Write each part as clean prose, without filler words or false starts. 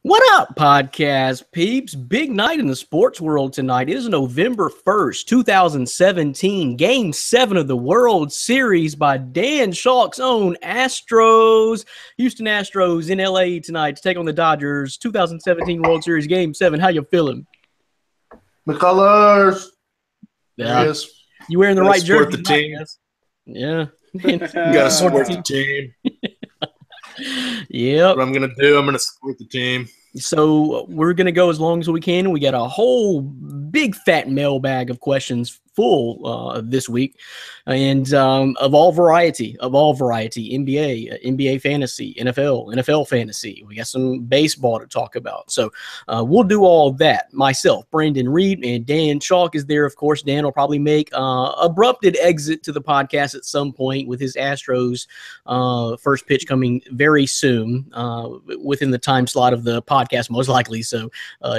What up, podcast peeps? Big night in the sports world tonight. It is November 1st, 2017, Game 7 of the World Series by Dan Schalk's own Astros. Houston Astros in LA tonight to take on the Dodgers. 2017 World Series Game 7. How you feeling? The colors. Yeah. You wearing the right jersey? The team. Yeah. You gotta support the team. Yep. What I'm gonna do, I'm gonna support the team. So we're going to go as long as we can. We got a whole big fat mailbag of questions full this week, and of all variety, NBA, NBA fantasy, NFL fantasy. We got some baseball to talk about. So we'll do all that. Myself, Brandon Reed, and Dan Schalk is there. Of course, Dan will probably make abrupted exit to the podcast at some point with his Astros first pitch coming very soon within the time slot of the podcast, most likely. So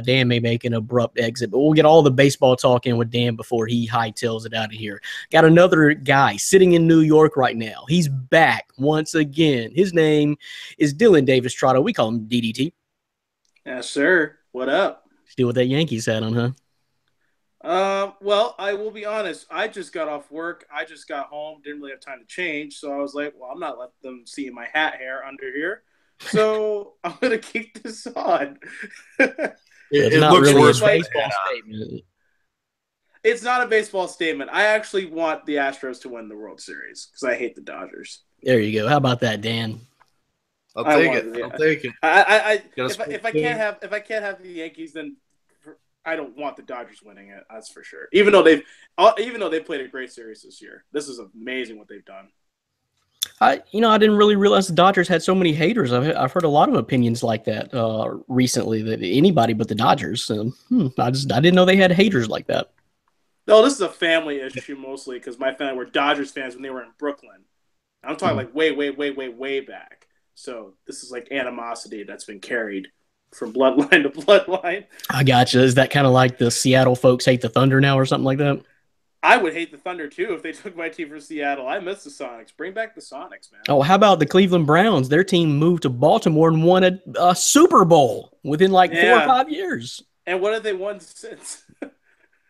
Dan may make an abrupt exit, but we'll get all the baseball talk in with Dan before he hightails it out of here. Got another guy sitting in New York right now. He's back once again. His name is Dylan Davis Trotto. We call him DDT. Yes, sir. What up? Still with that Yankees hat on, huh? Well, I will be honest. I just got off work. I just got home. Didn't really have time to change. So I was like, well, I'm not letting them see my hat hair under here. So I'm going to keep this on. It not looks really worse. a baseball statement. It's not a baseball statement. I actually want the Astros to win the World Series because I hate the Dodgers. There you go. How about that, Dan? I'll take it. I'll take it. If I can't have the Yankees, then I don't want the Dodgers winning it. That's for sure. Even though they've played a great series this year, this is amazing what they've done. I didn't really realize the Dodgers had so many haters. I've heard a lot of opinions like that recently. That anybody but the Dodgers. I didn't know they had haters like that. No, this is a family issue mostly because my family were Dodgers fans when they were in Brooklyn. I'm talking like way back. So this is like animosity that's been carried from bloodline to bloodline. I gotcha. Is that kind of like the Seattle folks hate the Thunder now or something like that? I would hate the Thunder too if they took my team from Seattle. I miss the Sonics. Bring back the Sonics, man. Oh, how about the Cleveland Browns? Their team moved to Baltimore and won a Super Bowl within 4 or 5 years. And what have they won since?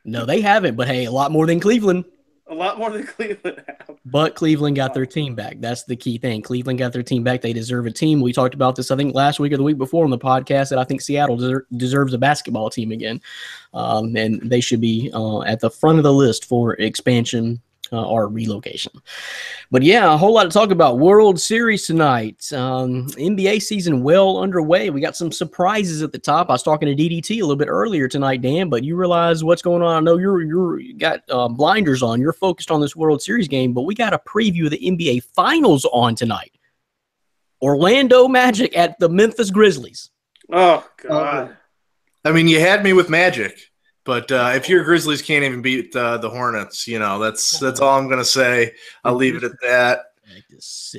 No, they haven't. But hey, a lot more than Cleveland. A lot more than Cleveland have. But Cleveland got their team back. That's the key thing. Cleveland got their team back. They deserve a team. We talked about this, I think, last week or the week before on the podcast, that I think Seattle deserves a basketball team again. And they should be at the front of the list for expansion or relocation. But yeah, a whole lot to talk about. World Series tonight. NBA season well underway. We got some surprises at the top. I was talking to DDT a little bit earlier tonight, Dan, but you realize what's going on. I know you got blinders on. You're focused on this World Series game, but we got a preview of the NBA Finals on tonight. Orlando Magic at the Memphis Grizzlies. Oh, God. I mean, you had me with Magic. But if your Grizzlies can't even beat the Hornets, that's all I'm gonna say. I'll leave it at that.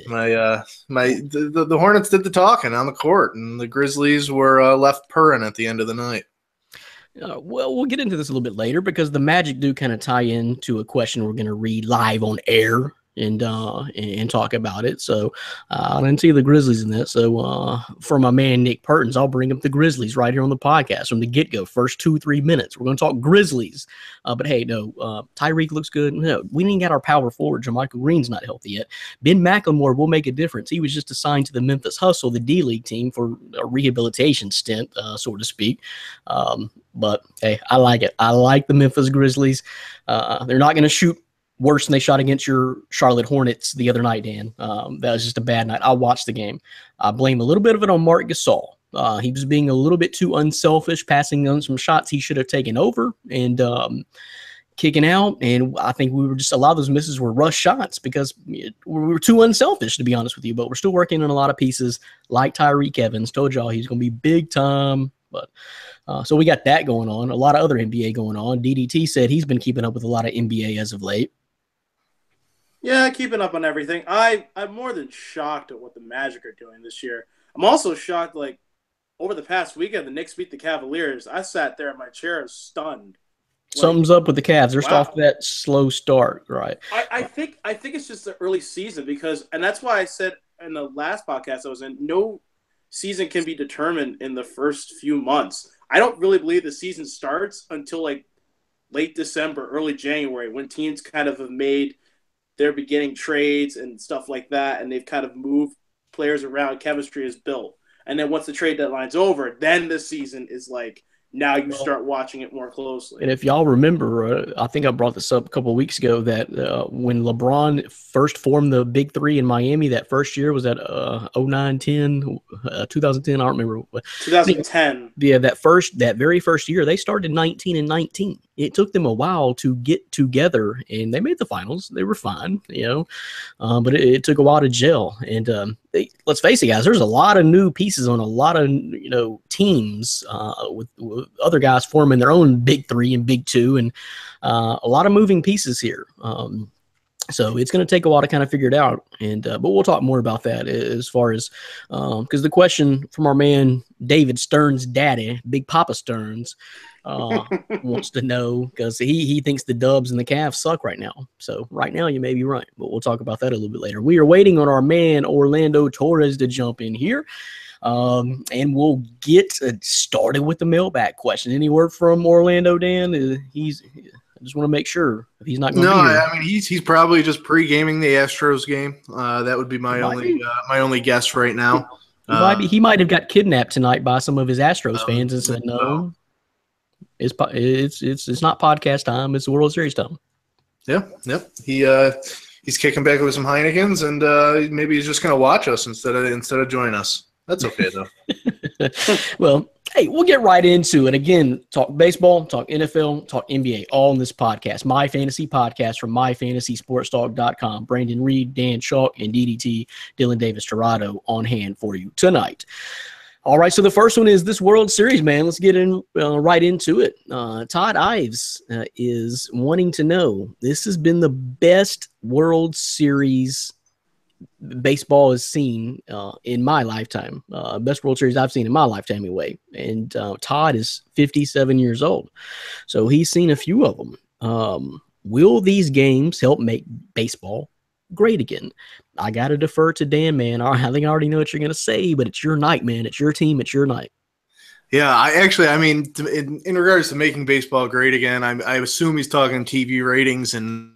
The Hornets did the talking on the court, and the Grizzlies were left purring at the end of the night. Well, we'll get into this a little bit later because the Magic do kind of tie into a question we're going to read live on air and talk about it. So I didn't see the Grizzlies in that. So for my man Nick Pertins, I'll bring up the Grizzlies right here on the podcast from the get-go. First 2-3 minutes, we're going to talk Grizzlies. But hey, no, Tyreek looks good. No, we didn't get our power forward. JaMychal Green's not healthy yet. Ben McLemore will make a difference. He was just assigned to the Memphis Hustle, the D-League team, for a rehabilitation stint, so to speak. But hey, I like it. I like the Memphis Grizzlies. They're not going to shoot worse than they shot against your Charlotte Hornets the other night, Dan. That was just a bad night. I watched the game. I blame a little bit of it on Marc Gasol. He was being a little bit too unselfish, passing on some shots he should have taken over and kicking out. And I think we were just, a lot of those misses were rush shots because we were too unselfish, to be honest with you. But we're still working on a lot of pieces like Tyreke Evans. Told y'all he's going to be big time. But so we got that going on. A lot of other NBA going on. DDT said he's been keeping up with a lot of NBA as of late. Yeah, keeping up on everything. I'm more than shocked at what the Magic are doing this year. I'm also shocked, over the past weekend, the Knicks beat the Cavaliers. I sat there in my chair stunned. Something's up with the Cavs. They're off that slow start, right? I think it's just the early season and that's why I said in the last podcast I was in, no season can be determined in the first few months. I don't really believe the season starts until like late December, early January, when teams kind of have made their beginning trades and stuff like that, and they've kind of moved players around, chemistry is built. And then once the trade deadline's over, then the season is like, now you start watching it more closely. And if y'all remember, I think I brought this up a couple of weeks ago, that when LeBron first formed the Big Three in Miami, that first year was at 2010, I don't remember. 2010. Yeah, that very first year, they started 19-19. It took them a while to get together, and they made the finals. They were fine, but it took a while to gel. And let's face it, guys, there's a lot of new pieces on a lot of teams with other guys forming their own Big Three and Big Two, and a lot of moving pieces here. So it's going to take a while to kind of figure it out, and but we'll talk more about that as far as because the question from our man David Stern's daddy, Big Papa Stearns, wants to know, because he thinks the Dubs and the Cavs suck right now. So right now you may be right, but we'll talk about that a little bit later. We are waiting on our man Orlando Torres to jump in here. And we'll get started with the mailbag question. Any word from Orlando, Dan? I just want to make sure if he's not going to be here. I mean, he's probably just pre-gaming the Astros game. That would be my only guess right now. He might have got kidnapped tonight by some of his Astros fans and said, no, it's not podcast time. It's World Series time. Yep. He's kicking back with some Heinekens, and maybe he's just going to watch us instead of join us. That's okay, though. Well, hey, we'll get right into it. Again, talk baseball, talk NFL, talk NBA, all in this podcast. My Fantasy Podcast from MyFantasySportsTalk.com. Brandon Reed, Dan Chalk, and DDT, Dylan Davis Torado on hand for you tonight. All right, so the first one is this World Series, man. Let's get right into it. Todd Ives is wanting to know, this has been the best World Series baseball has seen in my lifetime. Best World Series I've seen in my lifetime anyway. And Todd is 57 years old, so he's seen a few of them. Will these games help make baseball great again? I got to defer to Dan, man. I think I already know what you're going to say, but it's your night, man. It's your team. It's your night. Yeah, I mean, in regards to making baseball great again, I assume he's talking TV ratings and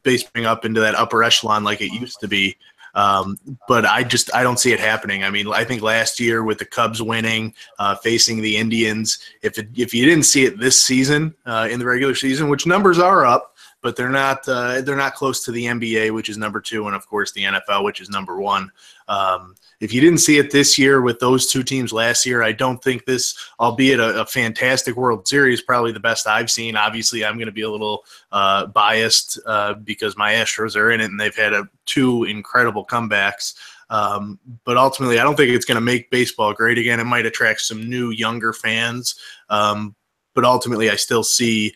baseball up into that upper echelon like it used to be. But I don't see it happening. I mean, I think last year with the Cubs winning, facing the Indians, if you didn't see it this season in the regular season, which numbers are up, but they're not close to the NBA, which is number 2, and of course the NFL, which is number 1. If you didn't see it this year with those two teams last year, I don't think this, albeit a fantastic World Series, probably the best I've seen. Obviously, I'm going to be a little biased because my Astros are in it, and they've had 2 incredible comebacks. But ultimately, I don't think it's going to make baseball great again. It might attract some new, younger fans. But ultimately, I still see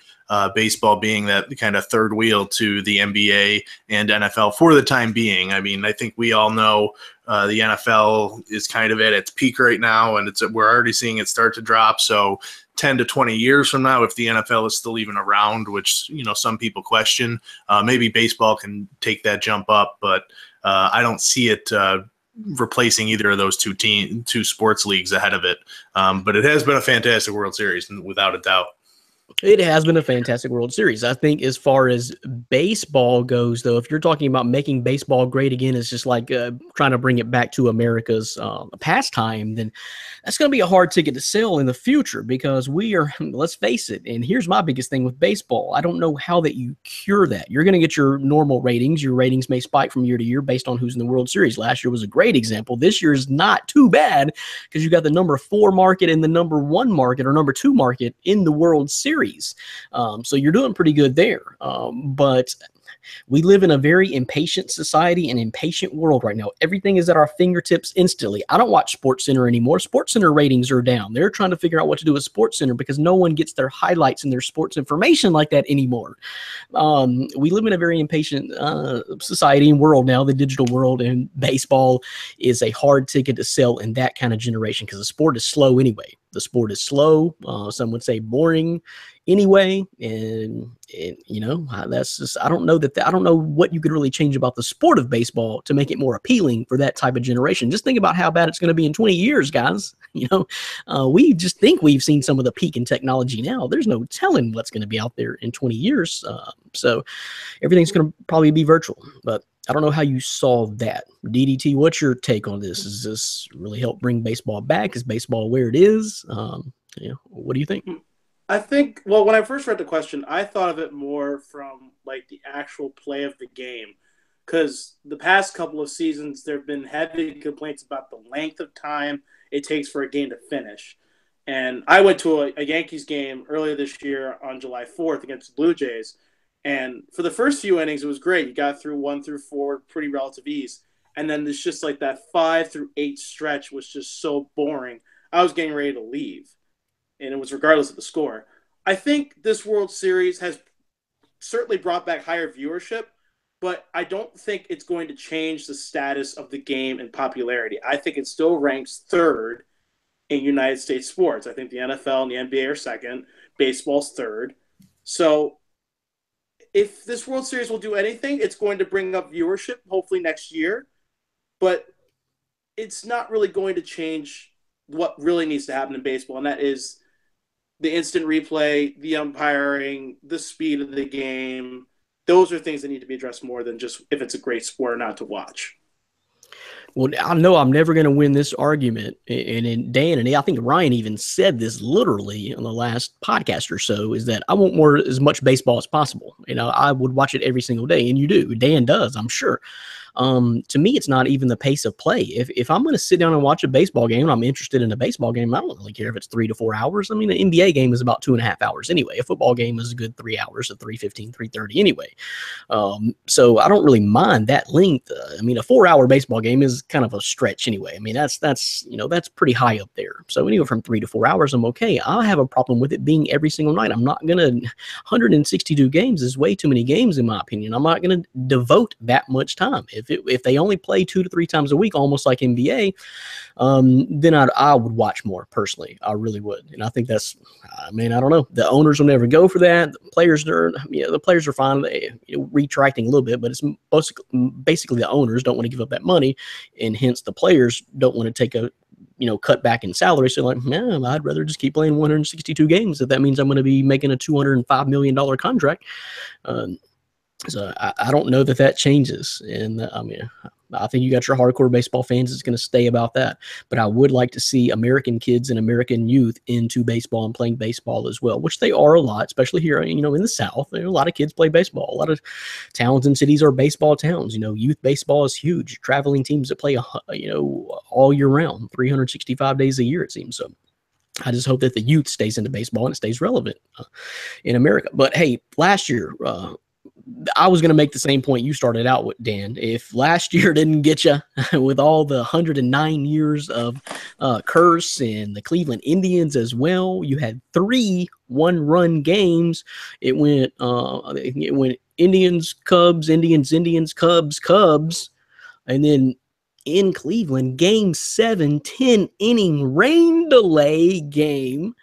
baseball being that kind of third wheel to the NBA and NFL for the time being. I mean, I think we all know the NFL is kind of at its peak right now, and we're already seeing it start to drop. So 10 to 20 years from now, if the NFL is still even around, which, some people question, maybe baseball can take that jump up, but I don't see it replacing either of those two sports leagues ahead of it. But it has been a fantastic World Series, without a doubt. It has been a fantastic World Series. I think as far as baseball goes, though, if you're talking about making baseball great again, it's just like trying to bring it back to America's pastime, then that's going to be a hard ticket to sell in the future because let's face it, and here's my biggest thing with baseball. I don't know how that you cure that. You're going to get your normal ratings. Your ratings may spike from year to year based on who's in the World Series. Last year was a great example. This year is not too bad because you got the number 4 market and the number 1 market or number 2 market in the World Series. So you're doing pretty good there. But we live in a very impatient society and impatient world right now. Everything is at our fingertips instantly. I don't watch SportsCenter anymore. SportsCenter ratings are down. They're trying to figure out what to do with SportsCenter because no one gets their highlights and their sports information like that anymore. We live in a very impatient society and world now, the digital world, and baseball is a hard ticket to sell in that kind of generation because the sport is slow anyway. The sport is slow. Some would say boring anyway. And you know, that's just, I don't know I don't know what you could really change about the sport of baseball to make it more appealing for that type of generation. Just think about how bad it's going to be in 20 years, guys. You know, we just think we've seen some of the peak in technology now. There's no telling what's going to be out there in 20 years. So everything's going to probably be virtual, but I don't know how you solve that. DDT, what's your take on this? Does this really help bring baseball back? Is baseball where it is? You know, what do you think? I think, well, when I first read the question, I thought of it more from like the actual play of the game. Because the past couple of seasons, there have been heavy complaints about the length of time it takes for a game to finish. And I went to a Yankees game earlier this year on July 4th against the Blue Jays. And for the first few innings, it was great. You got through 1 through 4, pretty relative ease. And then there's just like that 5 through 8 stretch was just so boring. I was getting ready to leave. And it was regardless of the score. I think this World Series has certainly brought back higher viewership, but I don't think it's going to change the status of the game in popularity. I think it still ranks third in United States sports. I think the NFL and the NBA are second. Baseball's third. So if this World Series will do anything, it's going to bring up viewership, hopefully next year. But it's not really going to change what really needs to happen in baseball, and that is the instant replay, the umpiring, the speed of the game. Those are things that need to be addressed more than just if it's a great sport or not to watch. Well, I know I'm never going to win this argument. And Dan and I think Ryan even said this literally on the last podcast or so, is that I want as much baseball as possible. You know, I would watch it every single day, and you do. Dan does, I'm sure. To me, it's not even the pace of play. If I'm going to sit down and watch a baseball game and I'm interested in a baseball game, I don't really care if it's 3 to 4 hours. I mean, an NBA game is about 2.5 hours anyway. A football game is a good 3 hours, at 3:15, 3:30 anyway. So I don't really mind that length. I mean, a 4-hour baseball game is kind of a stretch anyway. I mean, that's you know, that's pretty high up there. So anywhere from 3 to 4 hours, I'm okay. I have a problem with it being every single night. I'm not going to, 162 games is way too many games in my opinion. I'm not going to devote that much time. If they only play 2 to 3 times a week, almost like NBA, then I would watch more personally. I really would. And I think that's, I mean, I don't know. The owners will never go for that. The players are fine. They, retracting a little bit, but it's basically the owners don't want to give up that money, and hence the players don't want to take a cut back in salary. So like, man, I'd rather just keep playing 162 games if that means I'm going to be making a $205 million contract. So I don't know that changes. And I mean, I think you got your hardcore baseball fans. It's going to stay about that. But I would like to see American kids and American youth into baseball and playing baseball as well, which they are a lot, especially here, in the South. There are a lot of kids play baseball. A lot of towns and cities are baseball towns. Youth baseball is huge. Traveling teams that play, all year round, 365 days a year, it seems. So I just hope that the youth stays into baseball and it stays relevant in America. But hey, last year, I was going to make the same point you started out with, Dan. If last year didn't get you with all the 109 years of curse and the Cleveland Indians as well, you had 3 one-run games. It went Indians, Cubs, Indians, Cubs, Cubs, and then in Cleveland, Game 7, 10-inning rain delay game.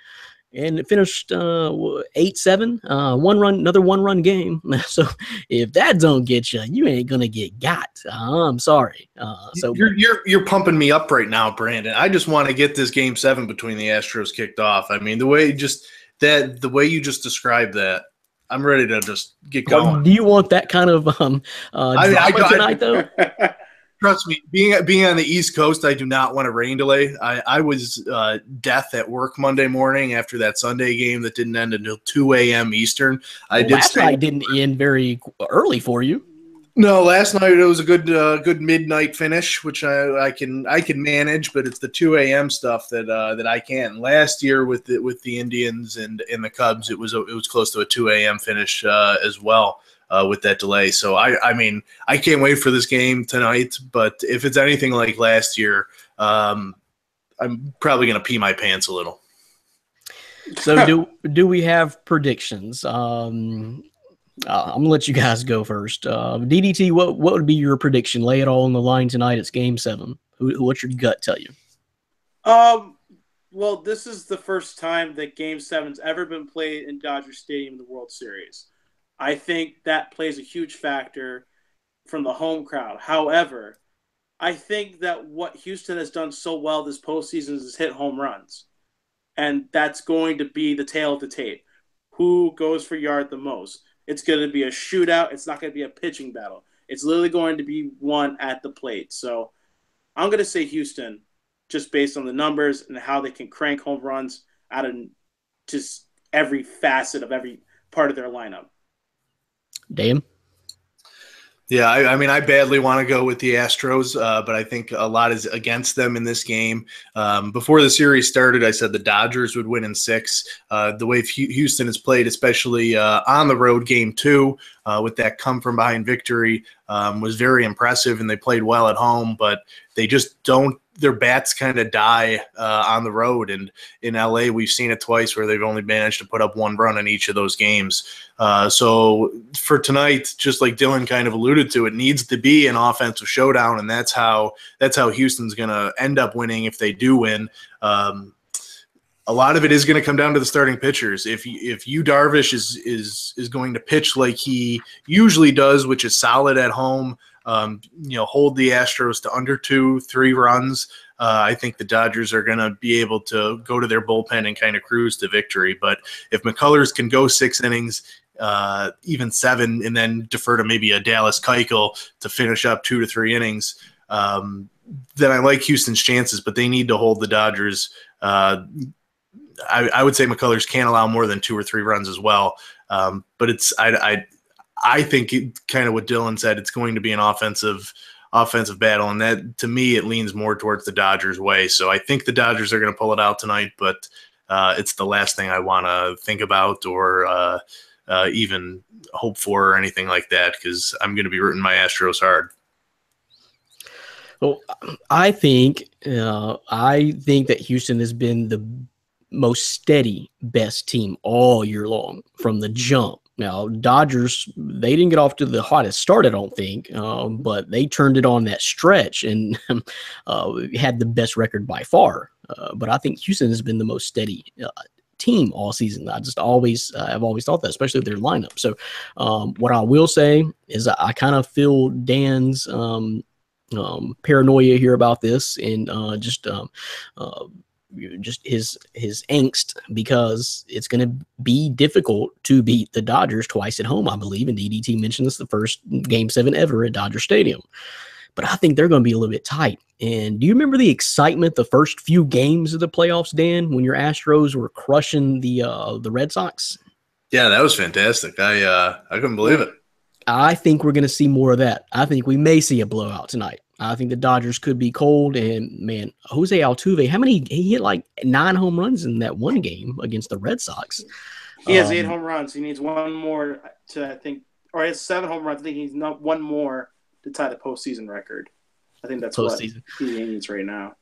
And it finished 8-7, another one-run game. So if that don't get you, you ain't gonna get got. I'm sorry. So you're pumping me up right now, Brandon. I just want to get this Game 7 between the Astros kicked off. I mean, the way you just described that, I'm ready to just get going. Do you want that kind of drama tonight, though? Trust me, being on the East Coast, I do not want a rain delay. I was death at work Monday morning after that Sunday game that didn't end until 2 a.m. Eastern. Last night didn't end very early for you. No, last night it was a good midnight finish, which I can manage, but it's the 2 a.m. stuff that I can't. Last year with the Indians and the Cubs, it was close to a 2 a.m. finish as well. With that delay. So, I mean, I can't wait for this game tonight, but if it's anything like last year, I'm probably going to pee my pants a little. So do we have predictions? I'm going to let you guys go first. DDT, what would be your prediction? Lay it all on the line tonight. It's Game 7. What's your gut tell you? Well, this is the first time that Game 7's ever been played in Dodger Stadium in the World Series. I think that plays a huge factor from the home crowd. However, I think that what Houston has done so well this postseason is hit home runs. And that's going to be the tail of the tape. Who goes for yard the most? It's going to be a shootout. It's not going to be a pitching battle. It's literally going to be won at the plate. So I'm going to say Houston, just based on the numbers and how they can crank home runs out of just every facet of every part of their lineup. Dan? Yeah, I mean, I badly want to go with the Astros, but I think a lot is against them in this game. Before the series started, I said the Dodgers would win in 6. The way Houston has played, especially on the road game 2, with that come-from-behind victory, was very impressive, and they played well at home, but they just don't. Their bats kind of die on the road, and in LA, we've seen it twice where they've only managed to put up 1 run in each of those games. So for tonight, just like Dylan kind of alluded to, it needs to be an offensive showdown, and that's how Houston's going to end up winning if they do win. A lot of it is going to come down to the starting pitchers. If Yu Darvish is going to pitch like he usually does, which is solid at home, hold the Astros to under 2-3 runs, I think the Dodgers are going to be able to go to their bullpen and kind of cruise to victory. But if McCullers can go 6 innings, even 7, and then defer to maybe a Dallas Keuchel to finish up 2 to 3 innings, then I like Houston's chances, but they need to hold the Dodgers. I would say McCullers can't allow more than 2 or 3 runs as well. But I think kind of what Dylan said, it's going to be an offensive battle, and that to me it leans more towards the Dodgers' way. So I think the Dodgers are going to pull it out tonight, but it's the last thing I want to think about or even hope for or anything like that, because I'm going to be rooting my Astros hard. Well, I think that Houston has been the most steady, best team all year long from the jump. Now, Dodgers, they didn't get off to the hottest start, I don't think, but they turned it on that stretch and had the best record by far. But I think Houston has been the most steady team all season. I've always thought that, especially with their lineup. So what I will say is I kind of feel Dan's paranoia here about this, and just his angst, because it's going to be difficult to beat the Dodgers twice at home, I believe. And DDT mentioned this the first Game 7 ever at Dodger Stadium. But I think they're going to be a little bit tight. And do you remember the excitement the first few games of the playoffs, Dan, when your Astros were crushing the Red Sox? Yeah, that was fantastic. I couldn't believe it. I think we're going to see more of that. I think we may see a blowout tonight. I think the Dodgers could be cold, and man, Jose Altuve, he hit like 9 home runs in that one game against the Red Sox. He has 8 home runs. He needs 1 more to, I think, or he has 7 home runs. I think he's not 1 more to tie the postseason record. I think that's what he needs right now.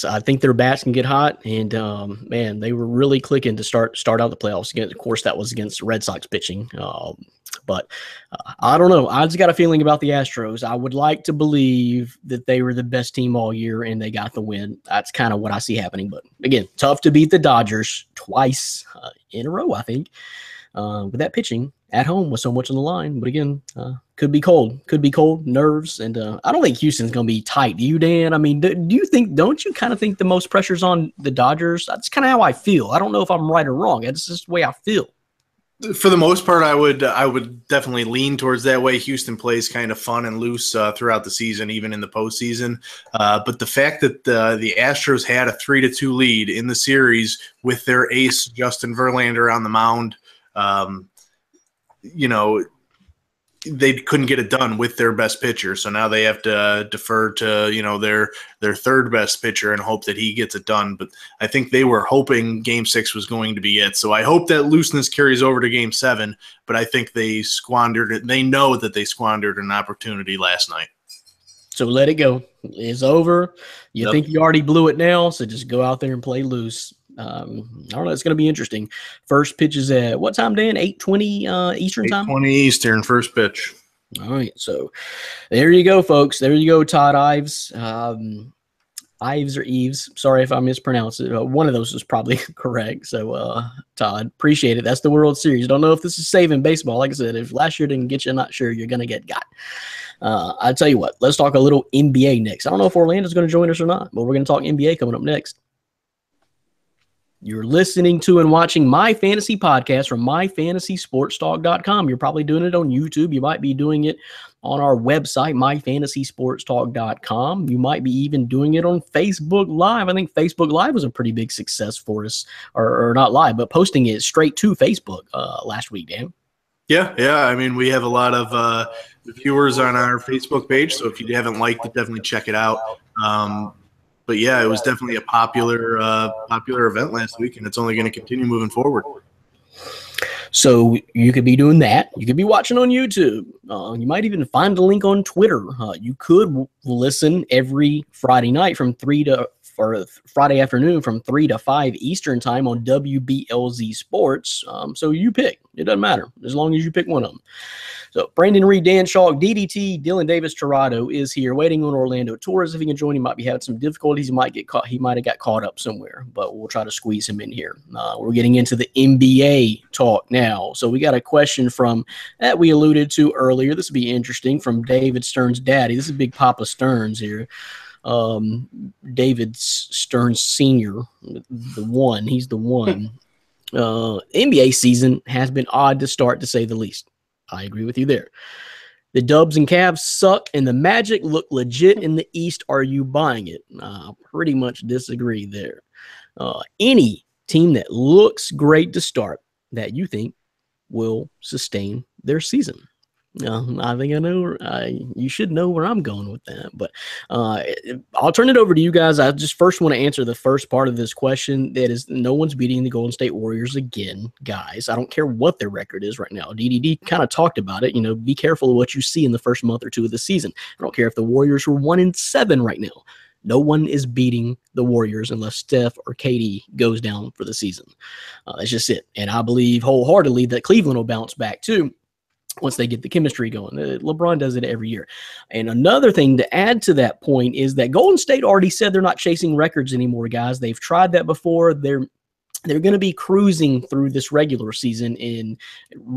I think their bats can get hot, and man, they were really clicking to start out the playoffs. Again, of course, that was against Red Sox pitching. But I don't know. I just got a feeling about the Astros. I would like to believe that they were the best team all year and they got the win. That's kind of what I see happening. But again, tough to beat the Dodgers twice in a row, I think, with that pitching at home with so much on the line. But again, could be cold, nerves. And I don't think Houston's going to be tight. Do you, Dan? I mean, don't you kind of think the most pressure's on the Dodgers? That's kind of how I feel. I don't know if I'm right or wrong. It's just the way I feel. For the most part, I would definitely lean towards that way. Houston plays kind of fun and loose throughout the season, even in the postseason. But the fact that the Astros had a 3-2 lead in the series with their ace Justin Verlander on the mound, they couldn't get it done with their best pitcher. So now they have to defer to, their third best pitcher and hope that he gets it done. But I think they were hoping Game 6 was going to be it. So I hope that looseness carries over to Game 7, but I think they squandered it. They know that they squandered an opportunity last night. So let it go. It's over. You think you already blew it now, so just go out there and play loose. I don't know. It's going to be interesting. First pitch is at what time, Dan? 8:20 Eastern time? 8:20 Eastern, first pitch. All right. So there you go, folks. There you go, Todd Ives. Ives or Eves. Sorry if I mispronounced it. One of those is probably correct. So, Todd, appreciate it. That's the World Series. Don't know if this is saving baseball. Like I said, if last year didn't get you, I'm not sure you're going to get got. I'll tell you what, let's talk a little NBA next. I don't know if Orlando's going to join us or not, but we're going to talk NBA coming up next. You're listening to and watching My Fantasy Podcast from myfantasysportstalk.com. You're probably doing it on YouTube. You might be doing it on our website, myfantasysportstalk.com. You might be even doing it on Facebook Live. I think Facebook Live was a pretty big success for us, or not live, but posting it straight to Facebook last week, Dan. Yeah. I mean, we have a lot of viewers on our Facebook page, so if you haven't liked it, definitely check it out. But yeah, it was definitely a popular event last week, and it's only going to continue moving forward. So you could be doing that. You could be watching on YouTube. You might even find a link on Twitter. You could listen every Friday night Friday afternoon from 3 to 5 Eastern time on WBLZ Sports. So you pick. It doesn't matter as long as you pick one of them. So Brandon Reed, Dan Shaw, DDT, Dylan Davis Tirado is here waiting on Orlando Torres. If he can join, he might be having some difficulties. He might have got caught up somewhere, but we'll try to squeeze him in here. We're getting into the NBA talk now. So we got a question that we alluded to earlier. This will be interesting, from David Stern's daddy. This is Big Papa Stearns here. David Stearns Sr., the one. He's the one. NBA season has been odd to start, to say the least. I agree with you there. The Dubs and Cavs suck, and the Magic look legit in the East. Are you buying it? Pretty much disagree there. Any team that looks great to start that you think will sustain their season? I think I know. You should know where I'm going with that, but I'll turn it over to you guys. I just first want to answer the first part of this question. That is, no one's beating the Golden State Warriors again, guys. I don't care what their record is right now. DDD kind of talked about it. Be careful of what you see in the first month or two of the season. I don't care if the Warriors were 1-7 right now. No one is beating the Warriors unless Steph or KD goes down for the season. That's just it. And I believe wholeheartedly that Cleveland will bounce back too once they get the chemistry going. LeBron does it every year. And another thing to add to that point is that Golden State already said they're not chasing records anymore, guys. They've tried that before. They're going to be cruising through this regular season in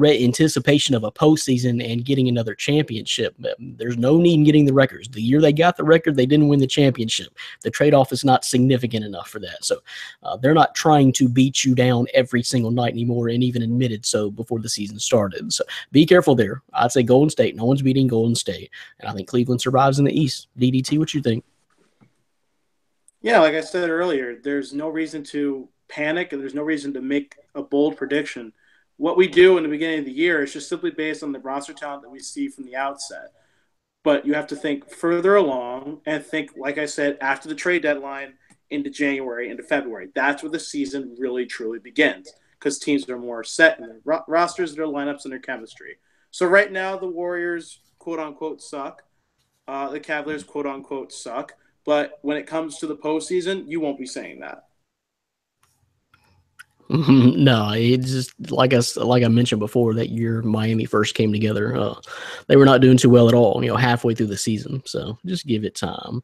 anticipation of a postseason and getting another championship. There's no need in getting the records. The year they got the record, they didn't win the championship. The trade-off is not significant enough for that. So they're not trying to beat you down every single night anymore, and even admitted so before the season started. So be careful there. I'd say Golden State. No one's beating Golden State. And I think Cleveland survives in the East. DDT, what you think? Yeah, like I said earlier, there's no reason to panic, and there's no reason to make a bold prediction. What we do in the beginning of the year is just simply based on the roster talent that we see from the outset. But you have to think further along and think, like I said, after the trade deadline into January, into February. That's where the season really, truly begins, because teams are more set in their rosters, their lineups, and their chemistry. So right now, the Warriors, quote-unquote, suck. The Cavaliers, quote-unquote, suck. But when it comes to the postseason, you won't be saying that. No, it's just like I mentioned before, that year Miami first came together. They were not doing too well at all, halfway through the season. So just give it time.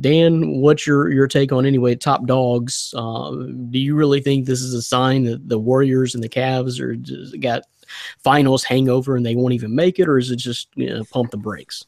Dan, what's your take on top dogs? Do you really think this is a sign that the Warriors and the Cavs are just got finals hangover and they won't even make it, or is it just pump the brakes?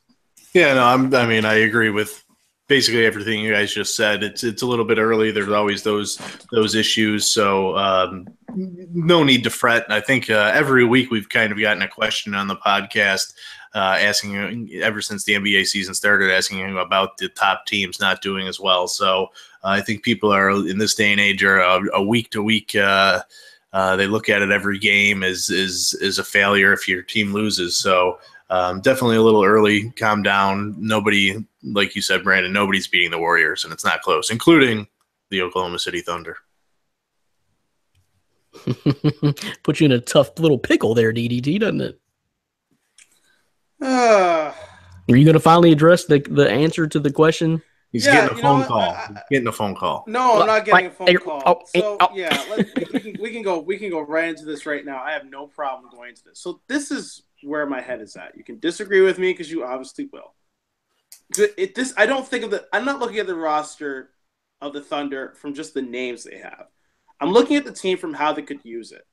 Yeah, no, I agree with basically everything you guys just said. It's a little bit early. There's always those issues. So no need to fret. I think every week we've kind of gotten a question on the podcast asking, ever since the NBA season started, asking about the top teams not doing as well. So I think people are, in this day and age, are a week to week. They look at it every game as a failure if your team loses. So definitely a little early. Calm down. Nobody, like you said, Brandon, nobody's beating the Warriors, and it's not close, including the Oklahoma City Thunder. Put you in a tough little pickle there, DDT, doesn't it? Are you going to finally address the answer to the question? He's getting a phone call. Getting a phone call. No, I'm not getting a phone call. So yeah, we can go right into this right now. I have no problem going into this. So this is where my head is at. You can disagree with me, because you obviously will. I'm not looking at the roster of the Thunder from just the names they have. I'm looking at the team from how they could use it.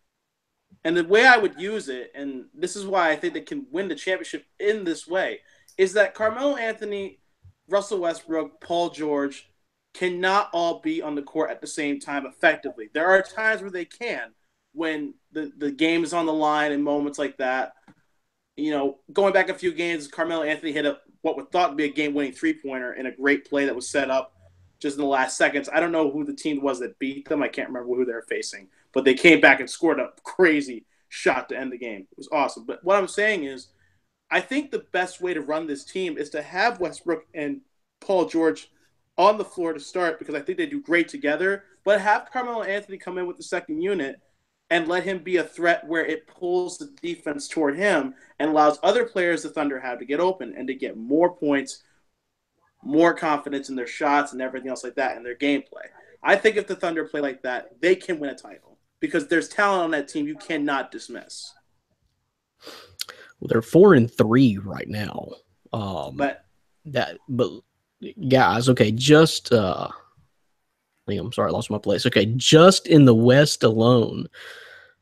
And the way I would use it, and this is why I think they can win the championship in this way, is that Carmelo Anthony, Russell Westbrook, Paul George cannot all be on the court at the same time effectively. There are times where they can, when the game is on the line and moments like that. You know, going back a few games, Carmelo Anthony hit what was thought to be a game-winning three-pointer in a great play that was set up just in the last seconds. I don't know who the team was that beat them. I can't remember who they were facing. But they came back and scored a crazy shot to end the game. It was awesome. But what I'm saying is, I think the best way to run this team is to have Westbrook and Paul George on the floor to start, because I think they do great together, but have Carmelo Anthony come in with the second unit and let him be a threat where it pulls the defense toward him and allows other players the Thunder have to get open and to get more points, more confidence in their shots and everything else like that in their gameplay. I think if the Thunder play like that, they can win a title because there's talent on that team you cannot dismiss. Well, they're 4-3 right now. But guys, okay, just I'm sorry, I lost my place. Okay, just in the West alone,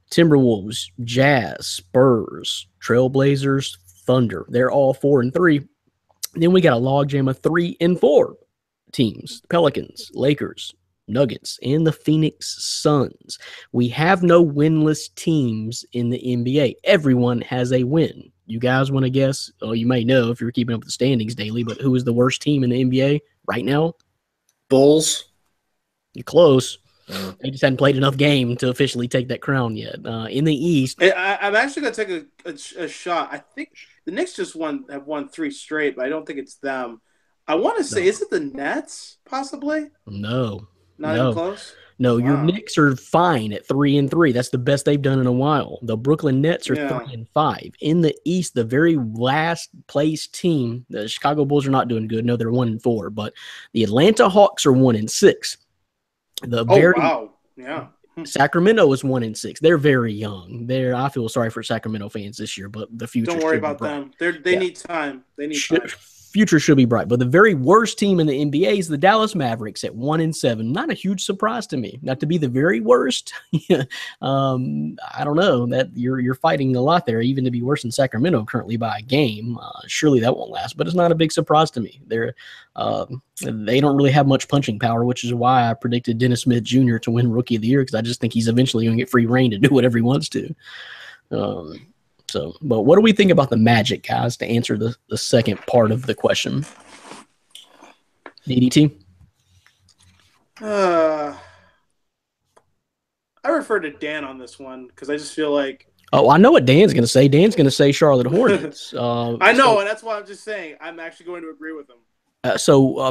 Timberwolves, Jazz, Spurs, Trailblazers, Thunder, they're all 4-3. Then we got a logjam of 3 and 4 teams: Pelicans, Lakers, Nuggets, and the Phoenix Suns. We have no winless teams in the NBA. Everyone has a win. You guys want to guess? Oh, you may know if you're keeping up with the standings daily, but who is the worst team in the NBA right now? Bulls. You're close. They just hadn't played enough game to officially take that crown yet. In the East, I'm actually going to take a shot. I think the Knicks have won 3 straight, but I don't think it's them. I want to say, is it the Nets, possibly? No. Not even close? No, Wow. Your Knicks are fine at 3-3. That's the best they've done in a while. The Brooklyn Nets are 3-5. In the East, the very last place team, the Chicago Bulls are not doing good. No, they're 1-4. But the Atlanta Hawks are 1-6. Wow. Yeah. Sacramento is 1-6. They're very young. I feel sorry for Sacramento fans this year, but the future. Don't worry about them. They need time. Future should be bright. But the very worst team in the NBA is the Dallas Mavericks at 1-7. Not a huge surprise to me. Not to be the very worst. I don't know that you're fighting a lot there, even to be worse than Sacramento currently by a game. Surely that won't last. But it's not a big surprise to me. They don't really have much punching power, which is why I predicted Dennis Smith Jr. to win Rookie of the Year, because I just think he's eventually going to get free reign to do whatever he wants to. But what do we think about the Magic, guys, to answer the second part of the question? DDT? I refer to Dan on this one because I just feel like... Oh, I know what Dan's going to say. Dan's going to say Charlotte Hornets. I know, and that's why I'm just saying I'm actually going to agree with him.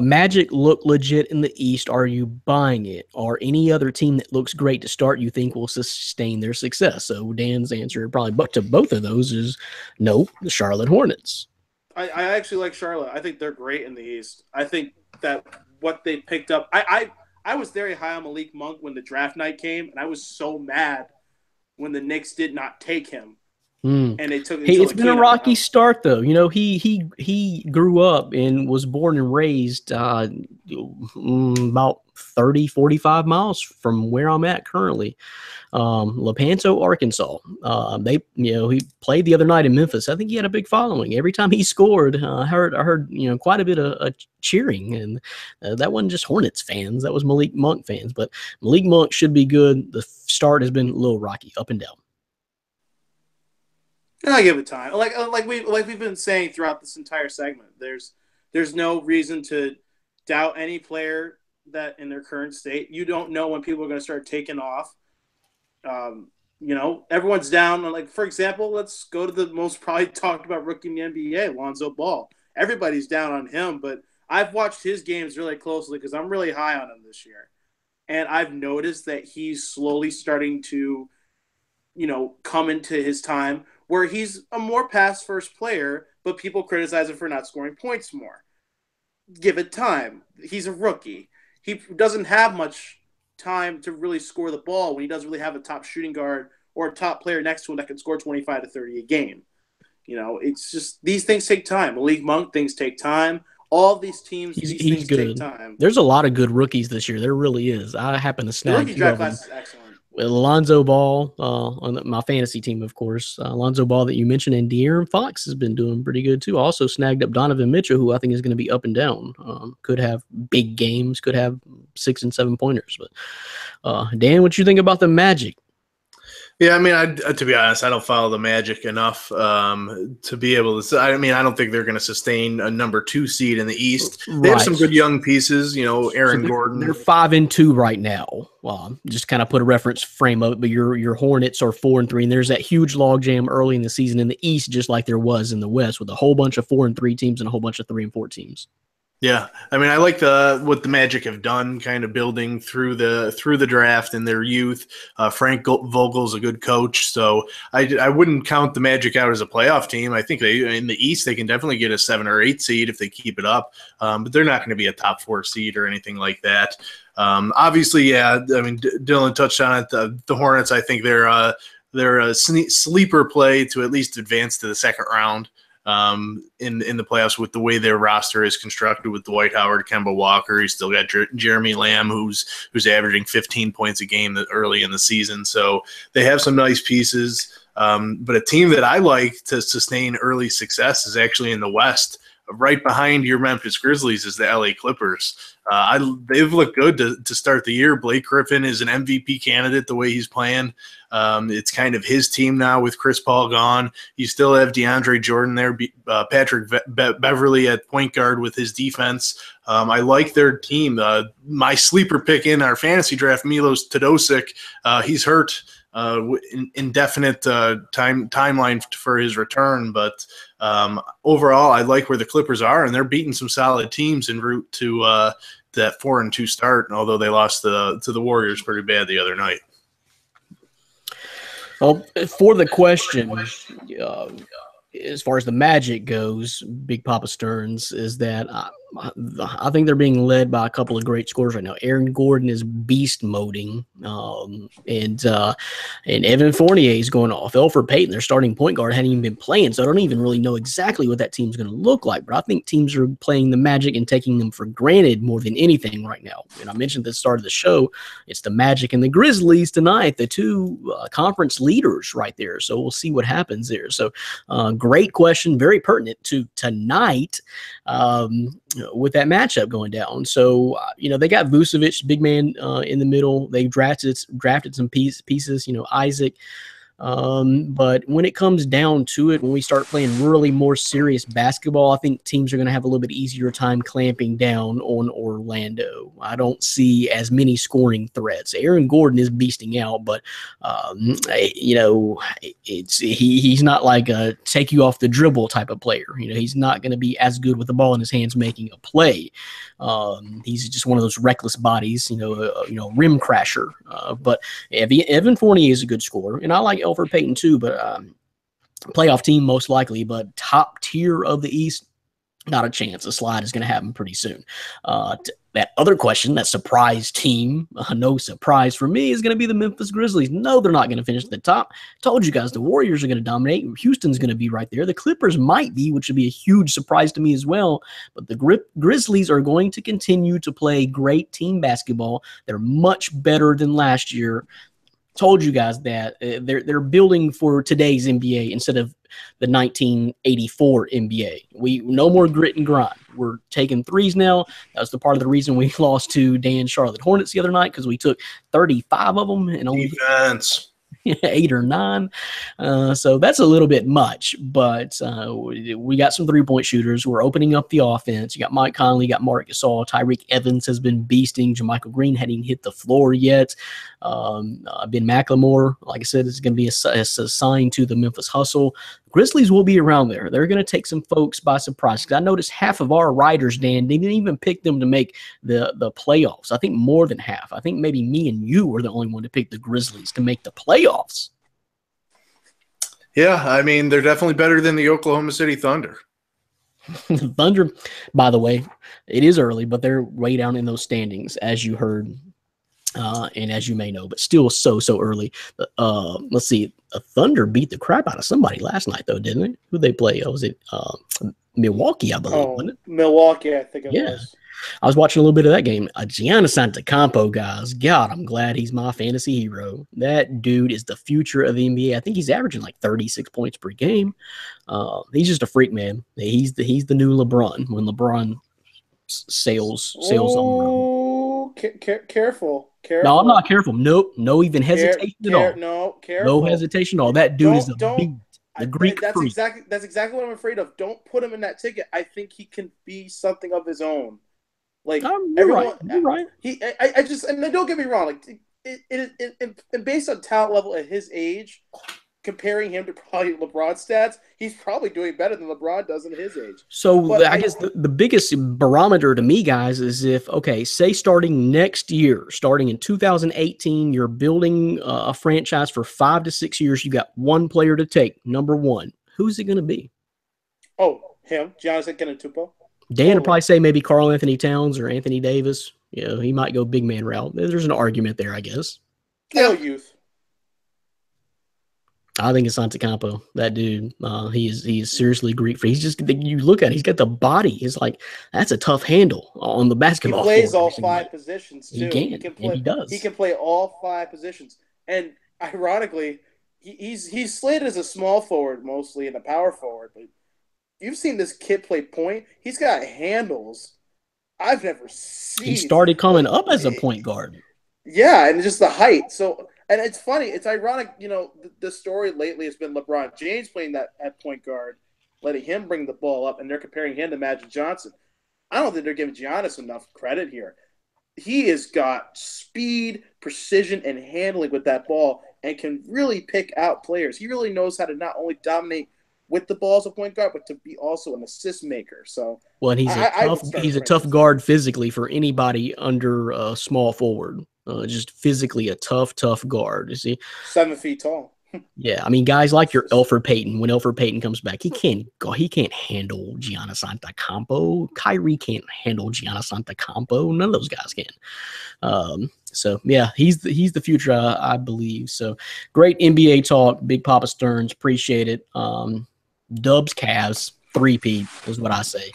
Magic look legit in the East. Are you buying it? Or any other team that looks great to start you think will sustain their success? So Dan's answer probably to both of those is no, the Charlotte Hornets. I actually like Charlotte. I think they're great in the East. I think that what they picked up, I was very high on Malik Monk when the draft night came, and I was so mad when the Knicks did not take him. And they took. It's been a rocky start, though. You know, he grew up and was born and raised about 30, 45 miles from where I'm at currently, Lepanto, Arkansas. He played the other night in Memphis. I think he had a big following. Every time he scored, I heard quite a bit of cheering, and that wasn't just Hornets fans. That was Malik Monk fans. But Malik Monk should be good. The start has been a little rocky, up and down. And I give it time. Like we've been saying throughout this entire segment, there's no reason to doubt any player that in their current state. You don't know when people are going to start taking off. Everyone's down. Like, for example, let's go to the most probably talked about rookie in the NBA, Lonzo Ball. Everybody's down on him, but I've watched his games really closely because I'm really high on him this year. And I've noticed that he's slowly starting to, come into his time where he's a more pass-first player, but people criticize him for not scoring points more. Give it time. He's a rookie. He doesn't have much time to really score the ball when he doesn't really have a top shooting guard or a top player next to him that can score 25 to 30 a game. It's just these things take time. Malik Monk, things take time. all these teams, He's these things good. take time. There's a lot of good rookies this year. There really is. I happen to The snag rookie two draft of them. class is excellent. Alonzo Ball on my fantasy team, of course. Alonzo Ball that you mentioned, and De'Aaron Fox has been doing pretty good too. Also snagged up Donovan Mitchell, who I think is going to be up and down. Could have big games, could have 6 and 7 pointers. But Dan, what you think about the Magic? Yeah, I mean, to be honest, I don't follow the Magic enough to be able to. I mean, I don't think they're going to sustain a number 2 seed in the East. They have some good young pieces, Aaron Gordon. They're 5-2 right now. Well, just kind of put a reference frame of it, but your Hornets are 4-3, and there's that huge logjam early in the season in the East, just like there was in the West, with a whole bunch of 4-3 teams and a whole bunch of 3-4 teams. Yeah, I mean, I like what the Magic have done, kind of building through the draft and their youth. Frank Vogel's a good coach, so I wouldn't count the Magic out as a playoff team. I think in the East they can definitely get a 7 or 8 seed if they keep it up, but they're not going to be a top 4 seed or anything like that. Obviously, yeah. I mean, Dylan touched on it. The Hornets, I think they're a sleeper play to at least advance to the second round. In the playoffs with the way their roster is constructed with Dwight Howard, Kemba Walker. You still got Jeremy Lamb, who's averaging 15 points a game early in the season. So they have some nice pieces. But a team that I like to sustain early success is actually in the West. Right behind your Memphis Grizzlies is the LA Clippers. They've looked good to start the year. Blake Griffin is an MVP candidate the way he's playing. It's kind of his team now with Chris Paul gone. You still have DeAndre Jordan there, Patrick Beverly at point guard with his defense. I like their team. My sleeper pick in our fantasy draft, Milos Teodosic, he's hurt. Indefinite timeline for his return, but overall, I like where the Clippers are, and they're beating some solid teams en route to that 4-2 start. Although they lost to the Warriors pretty bad the other night. Well, for the question, as far as the Magic goes, Big Papa Stearns, is that I think they're being led by a couple of great scorers right now. Aaron Gordon is beast moding, and Evan Fournier is going off. Elfrid Payton, their starting point guard, hadn't even been playing, so I don't even really know exactly what that team's going to look like. But I think teams are playing the Magic and taking them for granted more than anything right now. And I mentioned at the start of the show, it's the Magic and the Grizzlies tonight, the two conference leaders right there. So we'll see what happens there. So great question, very pertinent to tonight. With that matchup going down. So, they got Vucevic, big man in the middle. They drafted some pieces, Isaac. But when it comes down to it, when we start playing really more serious basketball, I think teams are going to have a little bit easier time clamping down on Orlando. I don't see as many scoring threats. Aaron Gordon is beasting out, but he's not like a take you off the dribble type of player. He's not going to be as good with the ball in his hands making a play. He's just one of those reckless bodies, rim crasher. But Evan Fournier is a good scorer, and I like Elfrid Payton too, but playoff team most likely, but top tier of the East, not a chance. A slide is going to happen pretty soon. That other question, that surprise team, no surprise for me, is going to be the Memphis Grizzlies. No, they're not going to finish at the top. Told you guys the Warriors are going to dominate. Houston's going to be right there. The Clippers might be, which would be a huge surprise to me as well. But the Grizzlies are going to continue to play great team basketball. They're much better than last year. Told you guys that they're building for today's NBA instead of the 1984 NBA. We no more grit and grind. We're taking threes now. That was the part of the reason we lost to Dan Charlotte Hornets the other night, because we took 35 of them and only defense. 8 or 9. So that's a little bit much, but we got some 3-point shooters. We're opening up the offense. You got Mike Conley, you got Marc Gasol. Tyreek Evans has been beasting. JaMychal Green hadn't hit the floor yet. Ben McLemore, like I said, is going to be assigned to the Memphis Hustle. Grizzlies will be around there. They're going to take some folks by surprise, because I noticed half of our writers, Dan, they didn't even pick them to make the playoffs. I think more than half. I think maybe me and you were the only one to pick the Grizzlies to make the playoffs. Yeah, I mean, they're definitely better than the Oklahoma City Thunder. Thunder, by the way, it is early, but they're way down in those standings, as you heard. And as you may know, but still so early. Let's see. The Thunder beat the crap out of somebody last night, though, didn't they? Who they play? Was it Milwaukee, I believe. Oh, Wasn't it? Milwaukee, I think it Yeah. was. I was watching a little bit of that game. Giannis Antetokounmpo, guys. God, I'm glad he's my fantasy hero. That dude is the future of the NBA. I think he's averaging like 36 points per game. He's just a freak, man. He's the new LeBron. When LeBron sails on the road. Oh, careful. No, I'm not careful. Nope, no even hesitation at all. No, careful. No hesitation at all. That dude is a beast. The Greek freak. That's exactly what I'm afraid of. Don't put him in that ticket. I think he can be something of his own. Like You're right. You're right. I just, and don't get me wrong. Like it based on talent level at his age, comparing him to probably LeBron's stats, he's probably doing better than LeBron does at his age. So I guess the biggest barometer to me, guys, is if, okay, say starting next year, starting in 2018, you're building a franchise for 5 to 6 years. You got one player to take. Number one, who's it going to be? Oh, him, Giannis Antetokounmpo. Dan would probably say maybe Karl Anthony Towns or Anthony Davis. You know, he might go big man route. There's an argument there, I guess. No youth. I think it's Antetokounmpo. That dude, he is seriously Greek. He's just, you look at it, he's got the body. It's like, that's a tough handle on the basketball. He plays court, all 5 positions too. He can play, and he does. He can play all 5 positions. And ironically, he's slated as a small forward mostly and a power forward, but you've seen this kid play point. He's got handles I've never seen. He started coming up as a point guard. Yeah, and just the height. So, and it's funny. It's ironic. You know, the story lately has been LeBron James playing that at point guard, letting him bring the ball up, and they're comparing him to Magic Johnson. I don't think they're giving Giannis enough credit here. He has got speed, precision, and handling with that ball and can really pick out players. He really knows how to not only dominate with the ball as a point guard, but to be also an assist maker. So, well, and he's a tough guard physically for anybody under a small forward. Just physically a tough guard. You see, 7 feet tall. Yeah, I mean, guys like your Elfrid Payton. When Elfrid Payton comes back, he can't handle Giannis Antetokounmpo. Kyrie can't handle Giannis Antetokounmpo. None of those guys can. So yeah, he's the future, I believe. So great NBA talk, Big Papa Stearns. Appreciate it. Dubs, Cavs, 3-peat is what I say.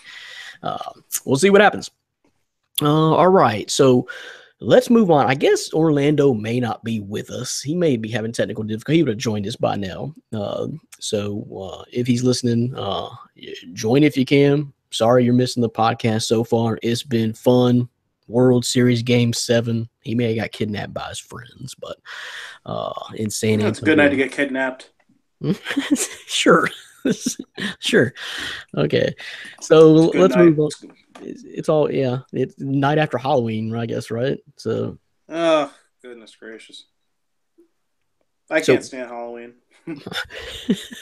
We'll see what happens. All right, so let's move on. I guess Orlando may not be with us. He may be having technical difficulty. He would have joined us by now. So if he's listening, join if you can. Sorry you're missing the podcast so far. It's been fun. World Series Game 7. He may have got kidnapped by his friends, but in San Antonio. It's a good night to get kidnapped. Sure. Sure. Okay. So let's move on. It's all, yeah. It's night after Halloween, I guess, right? So. Oh, goodness gracious! I can't stand Halloween.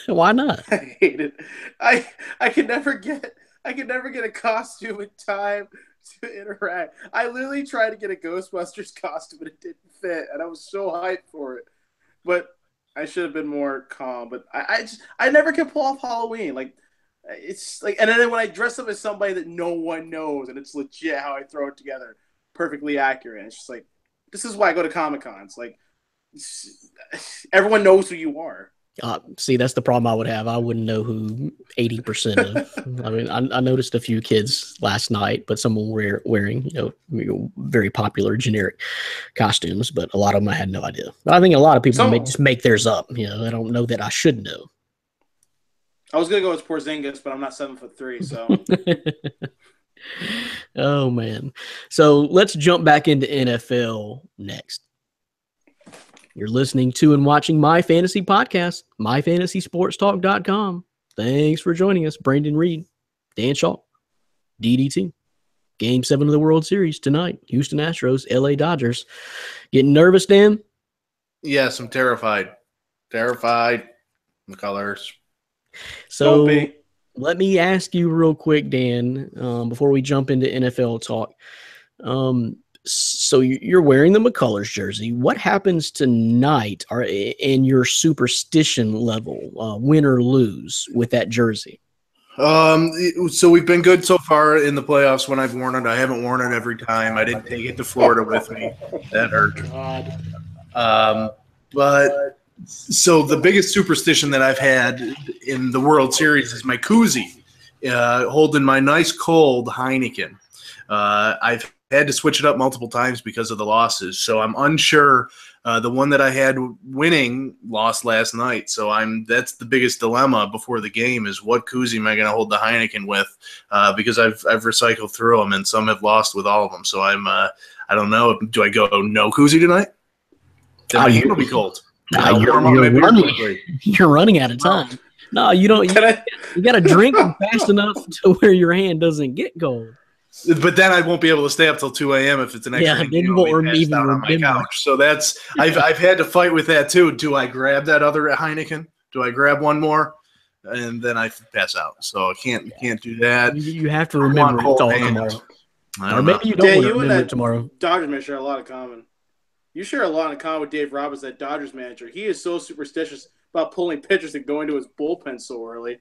Why not? I hate it. I can never get a costume in time to interact. I literally tried to get a Ghostbusters costume and it didn't fit, and I was so hyped for it. But I should have been more calm. But I never can pull off Halloween. Like, it's like, and then when I dress up as somebody that no one knows, and it's legit how I throw it together, perfectly accurate. It's just like, this is why I go to Comic-Cons. Like, everyone knows who you are. See, that's the problem I would have. I wouldn't know who 80% of. I mean, I noticed a few kids last night, but some were wearing, very popular generic costumes, but a lot of them I had no idea. But I think a lot of people may just make theirs up. I don't know that I should know. I was gonna go with Porzingis, but I'm not 7'3", so. Oh man! So let's jump back into NFL next. You're listening to and watching My Fantasy Podcast, myfantasysportstalk.com. Thanks for joining us, Brandon Reed, Dan Shaw, DDT. Game 7 of the World Series tonight. Houston Astros, LA Dodgers. Getting nervous, Dan? Yes, I'm terrified. Terrified. McCullers. So let me ask you real quick, Dan, before we jump into NFL talk. So you're wearing the McCullers jersey. What happens tonight in your superstition level, win or lose, with that jersey? So we've been good so far in the playoffs when I've worn it. I haven't worn it every time. I didn't take it to Florida with me. That hurt. But so the biggest superstition that I've had in the World Series is my koozie. holding my nice cold Heineken. I've had to switch it up multiple times because of the losses, so I'm unsure. The one that I had winning lost last night, so that's the biggest dilemma before the game is what koozie am I going to hold the Heineken with? Because I've recycled through them, and some have lost with all of them. So I don't know. Do I go no koozie tonight? Then my hand will be cold. You're running out of time. No, you don't. You got to drink fast enough to where your hand doesn't get cold. But then I won't be able to stay up till 2 a.m. if it's an extra game. You won't even on my couch. So I've had to fight with that too. Do I grab that other Heineken? Do I grab one more? And then I pass out. So I can't do that. You have to remember it's all tomorrow. Or maybe you don't want to remember it tomorrow. Dodgers may share a lot in common. You share a lot in common with Dave Roberts, that Dodgers manager. He is so superstitious about pulling pitchers and going to his bullpen so early.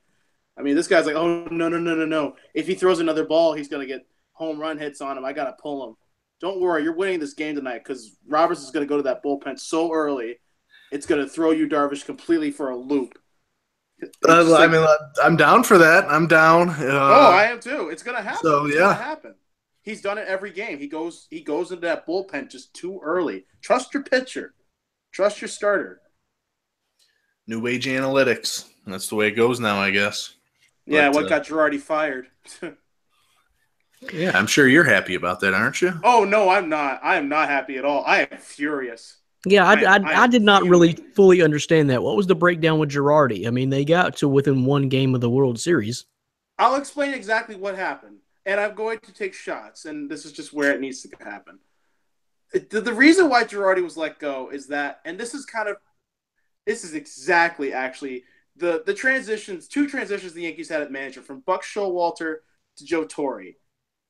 I mean, this guy's like, oh, no. If he throws another ball, he's going to get home run hits on him. I got to pull him. Don't worry. You're winning this game tonight because Roberts is going to go to that bullpen so early, it's going to throw you, Darvish, completely for a loop. I'm down for that. I'm down. I am too. It's going to happen. So, it's going to happen. He's done it every game. He goes into that bullpen just too early. Trust your pitcher. Trust your starter. New age analytics. That's the way it goes now, I guess. Yeah, what got Girardi fired? Yeah, I'm sure you're happy about that, aren't you? Oh, no, I'm not. I am not happy at all. I am furious. Yeah, I did not really fully understand that. What was the breakdown with Girardi? I mean, they got to within one game of the World Series. I'll explain exactly what happened, and I'm going to take shots, and this is just where it needs to happen. The reason why Girardi was let go is that, and this is exactly actually the two transitions the Yankees had at manager, from Buck Showalter to Joe Torre.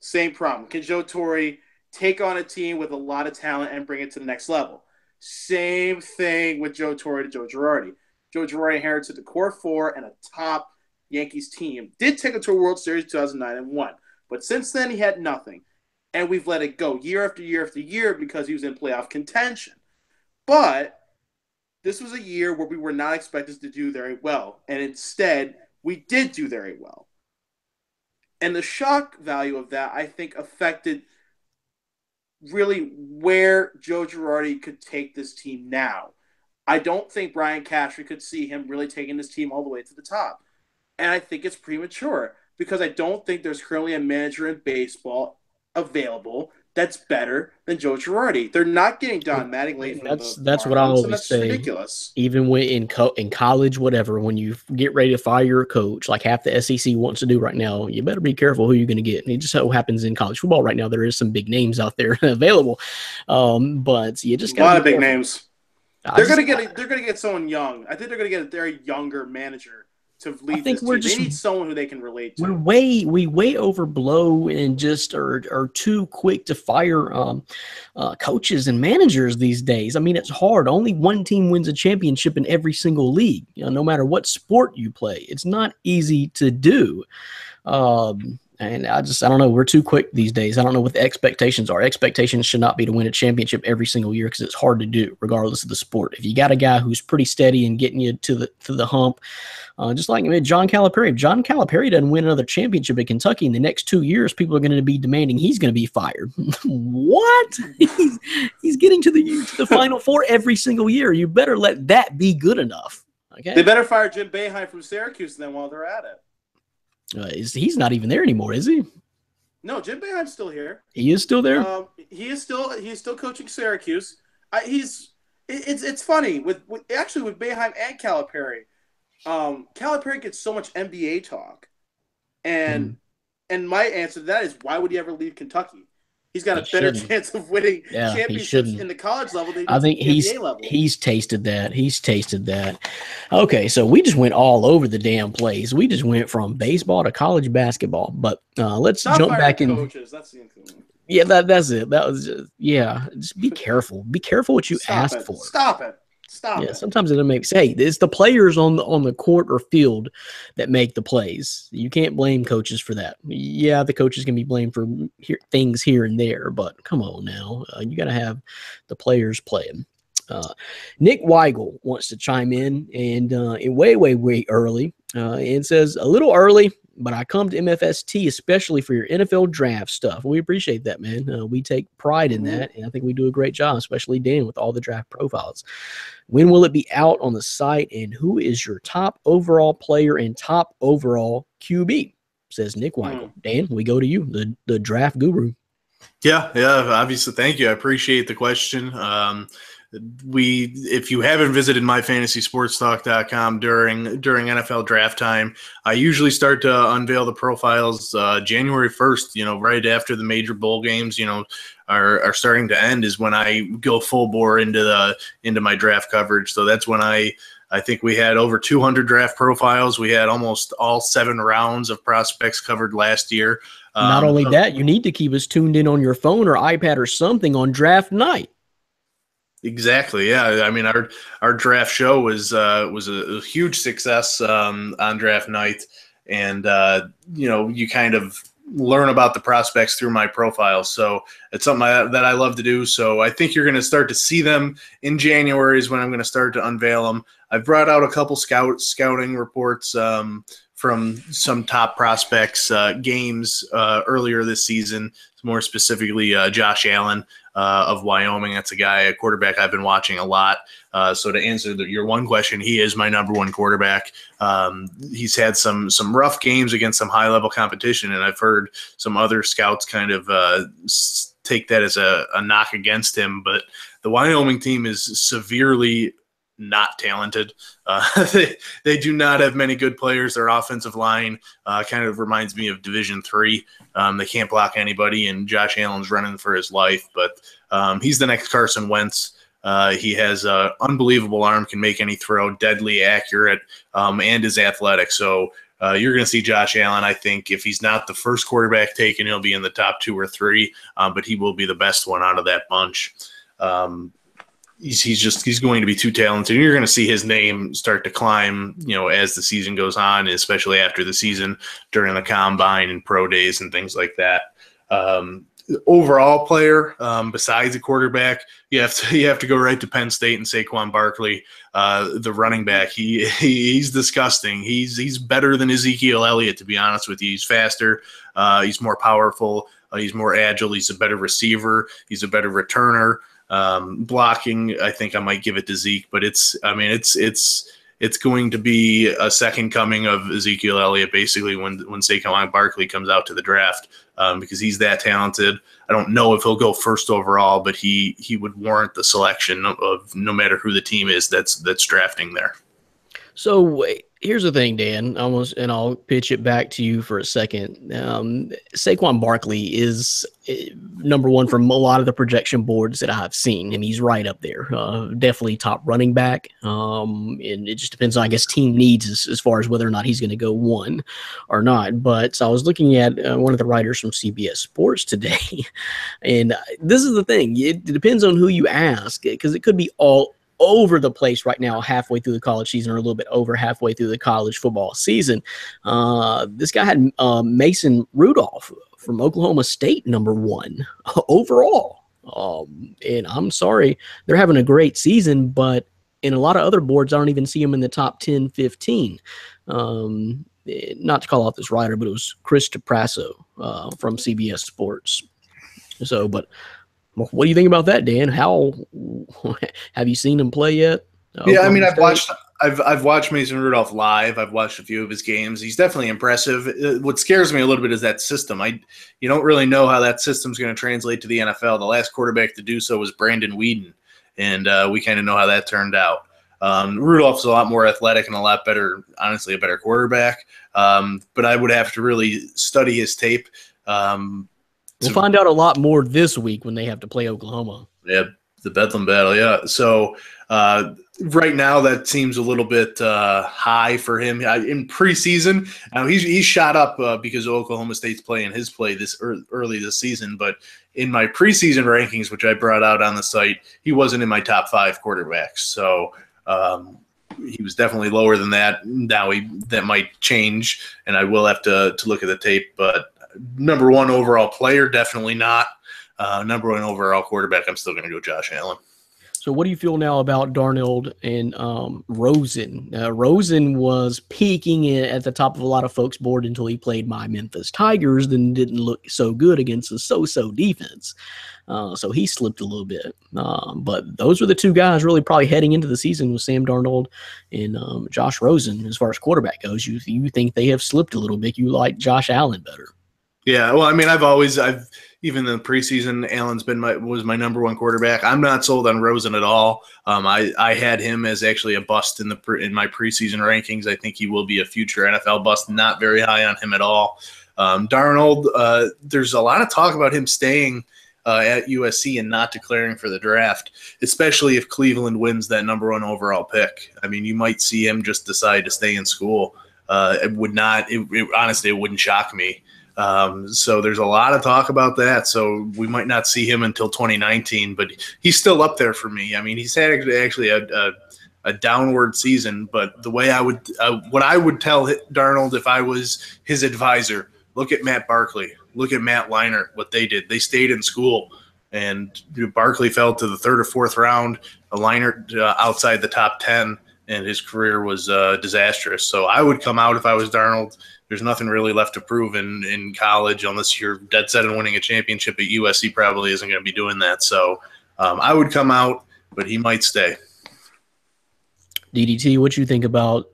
Same problem. Can Joe Torre take on a team with a lot of talent and bring it to the next level? Same thing with Joe Torre to Joe Girardi. Joe Girardi inherited the core four and a top Yankees team. Did take it to a World Series 2009 and won. But since then, he had nothing. And we've let it go year after year after year because he was in playoff contention. But this was a year where we were not expected to do very well. And instead, we did do very well. And the shock value of that, I think, affected really where Joe Girardi could take this team now. I don't think Brian Cashman could see him really taking this team all the way to the top. And I think it's premature because I don't think there's currently a manager in baseball available that's better than Joe Girardi. They're not getting Don Mattingly. That's what I always say. Ridiculous. Even when in college, whatever, when you get ready to fire your coach, like half the SEC wants to do right now, you better be careful who you're going to get. And it just so happens in college football right now, there is some big names out there available, but you just got a lot of big names. They're going to get someone young. I think they're going to get a very younger manager to lead this team. They need someone who they can relate to. We way overblow and just are too quick to fire coaches and managers these days. I mean, it's hard. Only one team wins a championship in every single league, no matter what sport you play. It's not easy to do. And I don't know. We're too quick these days. I don't know what the expectations are. Expectations should not be to win a championship every single year because it's hard to do, regardless of the sport. If you got a guy who's pretty steady and getting you to the hump, just like John Calipari. If John Calipari doesn't win another championship in Kentucky in the next 2 years, people are going to be demanding he's going to be fired. What? He's getting to the Final Four every single year. You better let that be good enough. Okay. They better fire Jim Boeheim from Syracuse then while they're at it. He's not even there anymore, is he? No, Jim Boeheim's still here. He is still there. He's still coaching Syracuse. It's funny with Boeheim and Calipari. Calipari gets so much NBA talk, and my answer to that is, why would he ever leave Kentucky? He's got a better chance of winning championships in the college level than I think the NBA level. He's tasted that. Okay, so we just went all over the damn place. We just went from baseball to college basketball. But let's jump back in. Coaches. That's the inclusion. Yeah, that's it. That was just be careful. Be careful what you ask for. Stop it. Yeah, sometimes it doesn't make sense. Hey, it's the players on the court or field that make the plays. You can't blame coaches for that. Yeah, the coaches can be blamed for things here and there, but come on now. You got to have the players playing. Nick Weigel wants to chime in, and way early. It says, a little early, but I come to MFST especially for your NFL draft stuff. We appreciate that, man. We take pride in that, and I think we do a great job, especially Dan with all the draft profiles. When will it be out on the site, and who is your top overall player and top overall QB? Says Nick Weigel. Dan, we go to you, the draft guru. Yeah, obviously. Thank you. I appreciate the question. If you haven't visited myfantasysportstalk.com during NFL draft time, I usually start to unveil the profiles January 1st, right after the major bowl games, are starting to end, is when I go full bore into my draft coverage. So that's when I think we had over 200 draft profiles. We had almost all 7 rounds of prospects covered last year. Not only that, you need to keep us tuned in on your phone or iPad or something on draft night. Exactly. Yeah. I mean, our draft show was a huge success on draft night, and you kind of learn about the prospects through my profile. So it's something that I love to do. So I think you're going to start to see them in January is when I'm going to start to unveil them. I've brought out a couple scouting reports from some top prospects games earlier this season, more specifically Josh Allen of Wyoming. That's a quarterback I've been watching a lot. So to answer your one question, he is my number one quarterback. He's had some rough games against some high-level competition, and I've heard some other scouts kind of take that as a knock against him. But the Wyoming team is severely not talented. They do not have many good players. Their offensive line kind of reminds me of Division III. They can't block anybody, and Josh Allen's running for his life. But he's the next Carson Wentz. He has an unbelievable arm, can make any throw, deadly accurate, and is athletic. So you're going to see Josh Allen. I think if he's not the first quarterback taken, he'll be in the top 2 or 3, but he will be the best one out of that bunch. He's going to be too talented. You're going to see his name start to climb, as the season goes on, especially after the season during the combine and pro days and things like that. Overall player, besides a quarterback, you have to go right to Penn State and Saquon Barkley, the running back. He's disgusting. He's better than Ezekiel Elliott, to be honest with you. He's faster. He's more powerful. He's more agile. He's a better receiver. He's a better returner. Blocking, I think I might give it to Zeke, but it's going to be a second coming of Ezekiel Elliott, basically, when Saquon Barkley comes out to the draft, because he's that talented. I don't know if he'll go first overall, but he would warrant the selection of no matter who the team is that's drafting there. So here's the thing, Dan, and I'll pitch it back to you for a second. Saquon Barkley is number one from a lot of the projection boards that I've seen, and he's right up there. Definitely top running back. And it just depends on, I guess, team needs as far as whether or not he's going to go 1 or not. But so I was looking at one of the writers from CBS Sports today, and this is the thing. It depends on who you ask, because it could be all over the place right now, halfway through the college season, or a little bit over halfway through the college football season. This guy had Mason Rudolph from Oklahoma State number 1 overall. And I'm sorry, they're having a great season, but in a lot of other boards, I don't even see him in the top 10, 15. Not to call out this writer, but it was Chris Trapasso from CBS Sports. So, but what do you think about that, Dan? How have you seen him play yet? Yeah, I mean, I've watched Mason Rudolph live. I've watched a few of his games. He's definitely impressive. What scares me a little bit is that system. You don't really know how that system's going to translate to the NFL. The last quarterback to do so was Brandon Weeden, and we kind of know how that turned out. Rudolph's a lot more athletic and a lot better, honestly, a better quarterback. But I would have to really study his tape. We'll find out a lot more this week when they have to play Oklahoma. Yeah, the Bedlam battle, yeah. So right now that seems a little bit high for him. In preseason, now he's shot up because Oklahoma State's playing his play this early this season. But in my preseason rankings, which I brought out on the site, he wasn't in my top 5 quarterbacks. So he was definitely lower than that. Now that might change, and I will have to look at the tape. But number 1 overall player, definitely not. Number 1 overall quarterback, I'm still going to go Josh Allen. So what do you feel now about Darnold and Rosen? Rosen was peaking at the top of a lot of folks' board until he played my Memphis Tigers, then didn't look so good against a so-so defense. So he slipped a little bit. But those were the two guys really probably heading into the season with Sam Darnold and Josh Rosen as far as quarterback goes. You think they have slipped a little bit. You like Josh Allen better. Yeah, well, I mean, I've even in the preseason, Allen's was my number one quarterback. I'm not sold on Rosen at all. I had him as actually a bust in my preseason rankings. I think he will be a future NFL bust. Not very high on him at all. Darnold, there's a lot of talk about him staying at USC and not declaring for the draft, especially if Cleveland wins that number one overall pick. I mean, you might see him just decide to stay in school. Honestly, it wouldn't shock me. So there's a lot of talk about that. So we might not see him until 2019, but he's still up there for me. I mean, he's had actually a downward season, but the way what I would tell Darnold if I was his advisor, look at Matt Barkley, look at Matt Leinart, what they did. They stayed in school, and Barkley fell to the third or fourth round. Leinart outside the top 10, and his career was disastrous. So I would come out if I was Darnold. There's nothing really left to prove in college unless you're dead set on winning a championship at USC. Probably isn't going to be doing that. So I would come out, but he might stay. DDT, what you think about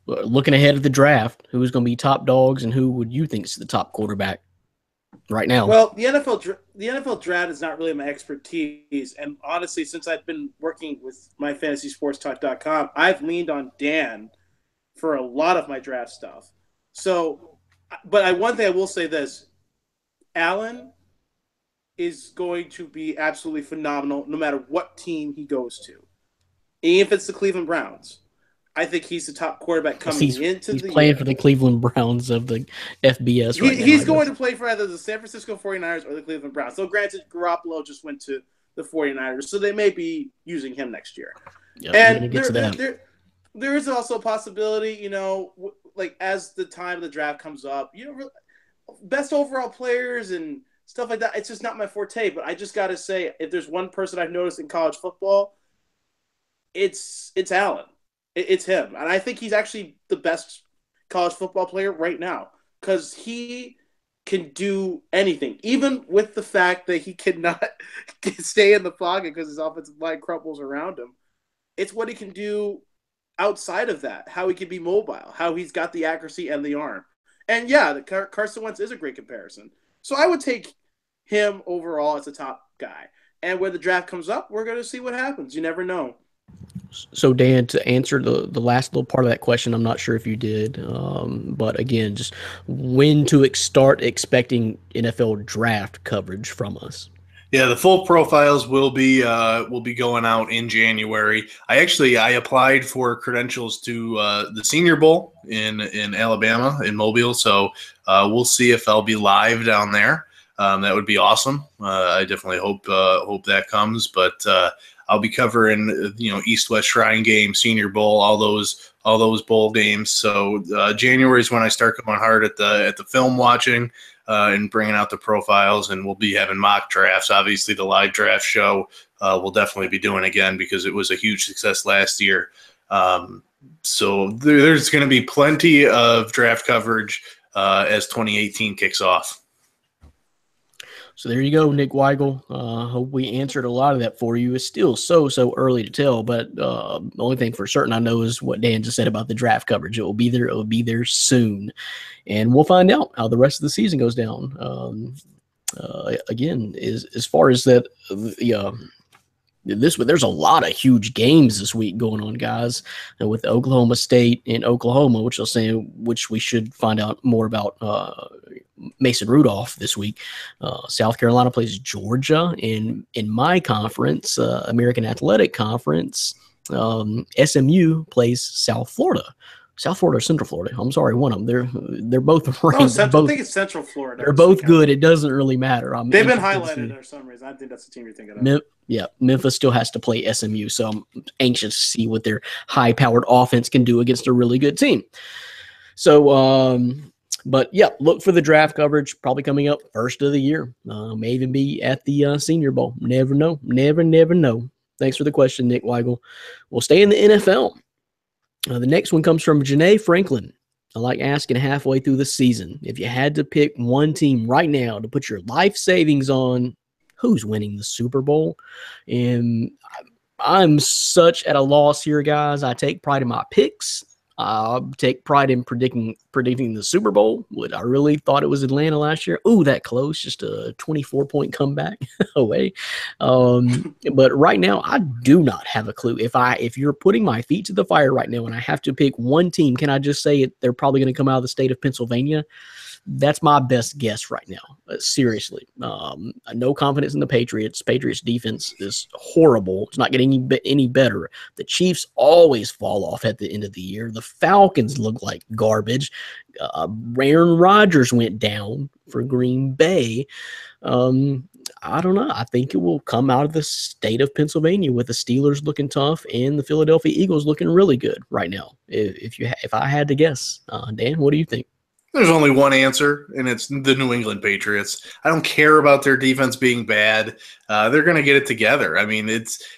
looking ahead of the draft? Who's going to be top dogs, and who would you think is the top quarterback right now? Well, the NFL draft is not really my expertise, and honestly, since I've been working with myfantasysportstalk.com, I've leaned on Dan for a lot of my draft stuff. So, but one thing I will say this: Allen is going to be absolutely phenomenal no matter what team he goes to. Even if it's the Cleveland Browns, I think he's the top quarterback coming into the year. He's playing for the Cleveland Browns of the FBS right now. He's going to play for either the San Francisco 49ers or the Cleveland Browns. So granted, Garoppolo just went to the 49ers, so they may be using him next year. Yep, and there is also a possibility, like as the time of the draft comes up, best overall players and stuff like that, it's just not my forte. But I just got to say, if there's one person I've noticed in college football, it's Allen. It's him. And I think he's actually the best college football player right now because he can do anything, even with the fact that he cannot stay in the pocket because his offensive line crumbles around him. It's what he can do outside of that, how he can be mobile, how he's got the accuracy and the arm. And yeah, Carson Wentz is a great comparison. So I would take him overall as a top guy. And when the draft comes up, we're going to see what happens. You never know. So, Dan, to answer the last little part of that question, I'm not sure if you did, but again, just when to start expecting NFL draft coverage from us. Yeah, the full profiles will be going out in January. I applied for credentials to the Senior Bowl in Alabama in Mobile, so we'll see if I'll be live down there. That would be awesome. I definitely hope that comes, but I'll be covering East-West Shrine Game, Senior Bowl, all those bowl games. So January is when I start going hard at the film watching. And bringing out the profiles, and we'll be having mock drafts. Obviously, the live draft show we'll definitely be doing again because it was a huge success last year. So there's going to be plenty of draft coverage as 2018 kicks off. So there you go, Nick Weigel. Hope we answered a lot of that for you. It's still so early to tell, but the only thing for certain I know is what Dan just said about the draft coverage. It will be there. It will be there soon, and we'll find out how the rest of the season goes down. Again, as far as that, there's a lot of huge games this week going on, guys, with Oklahoma State and Oklahoma, which we should find out more about Mason Rudolph this week. South Carolina plays Georgia, and in my conference, American Athletic Conference, SMU plays South Florida. South Florida or Central Florida? I'm sorry, one of them. They're both ranked. I think it's Central Florida. They're both good. It doesn't really matter. They've been highlighted for some reason. I think that's the team you're thinking of. Yeah, Memphis still has to play SMU, so I'm anxious to see what their high-powered offense can do against a really good team. So, but yeah, look for the draft coverage probably coming up first of the year. May even be at the Senior Bowl. Never know. Thanks for the question, Nick Weigel. We'll stay in the NFL. The next one comes from Janae Franklin. I like asking halfway through the season, if you had to pick one team right now to put your life savings on, who's winning the Super Bowl? And I'm such at a loss here, guys. I take pride in my picks. Take pride in predicting the Super Bowl. I really thought it was Atlanta last year. Ooh, that close, just a 24-point comeback away. But right now, I do not have a clue. If you're putting my feet to the fire right now and I have to pick one team, can I just say they're probably going to come out of the state of Pennsylvania? That's my best guess right now. Seriously. No confidence in the Patriots. Patriots defense is horrible. It's not getting any better. The Chiefs always fall off at the end of the year. The Falcons look like garbage. Aaron Rodgers went down for Green Bay. I don't know. I think it will come out of the state of Pennsylvania with the Steelers looking tough and the Philadelphia Eagles looking really good right now. If I had to guess, Dan, what do you think? There's only one answer, and it's the New England Patriots. I don't care about their defense being bad. They're going to get it together. I mean,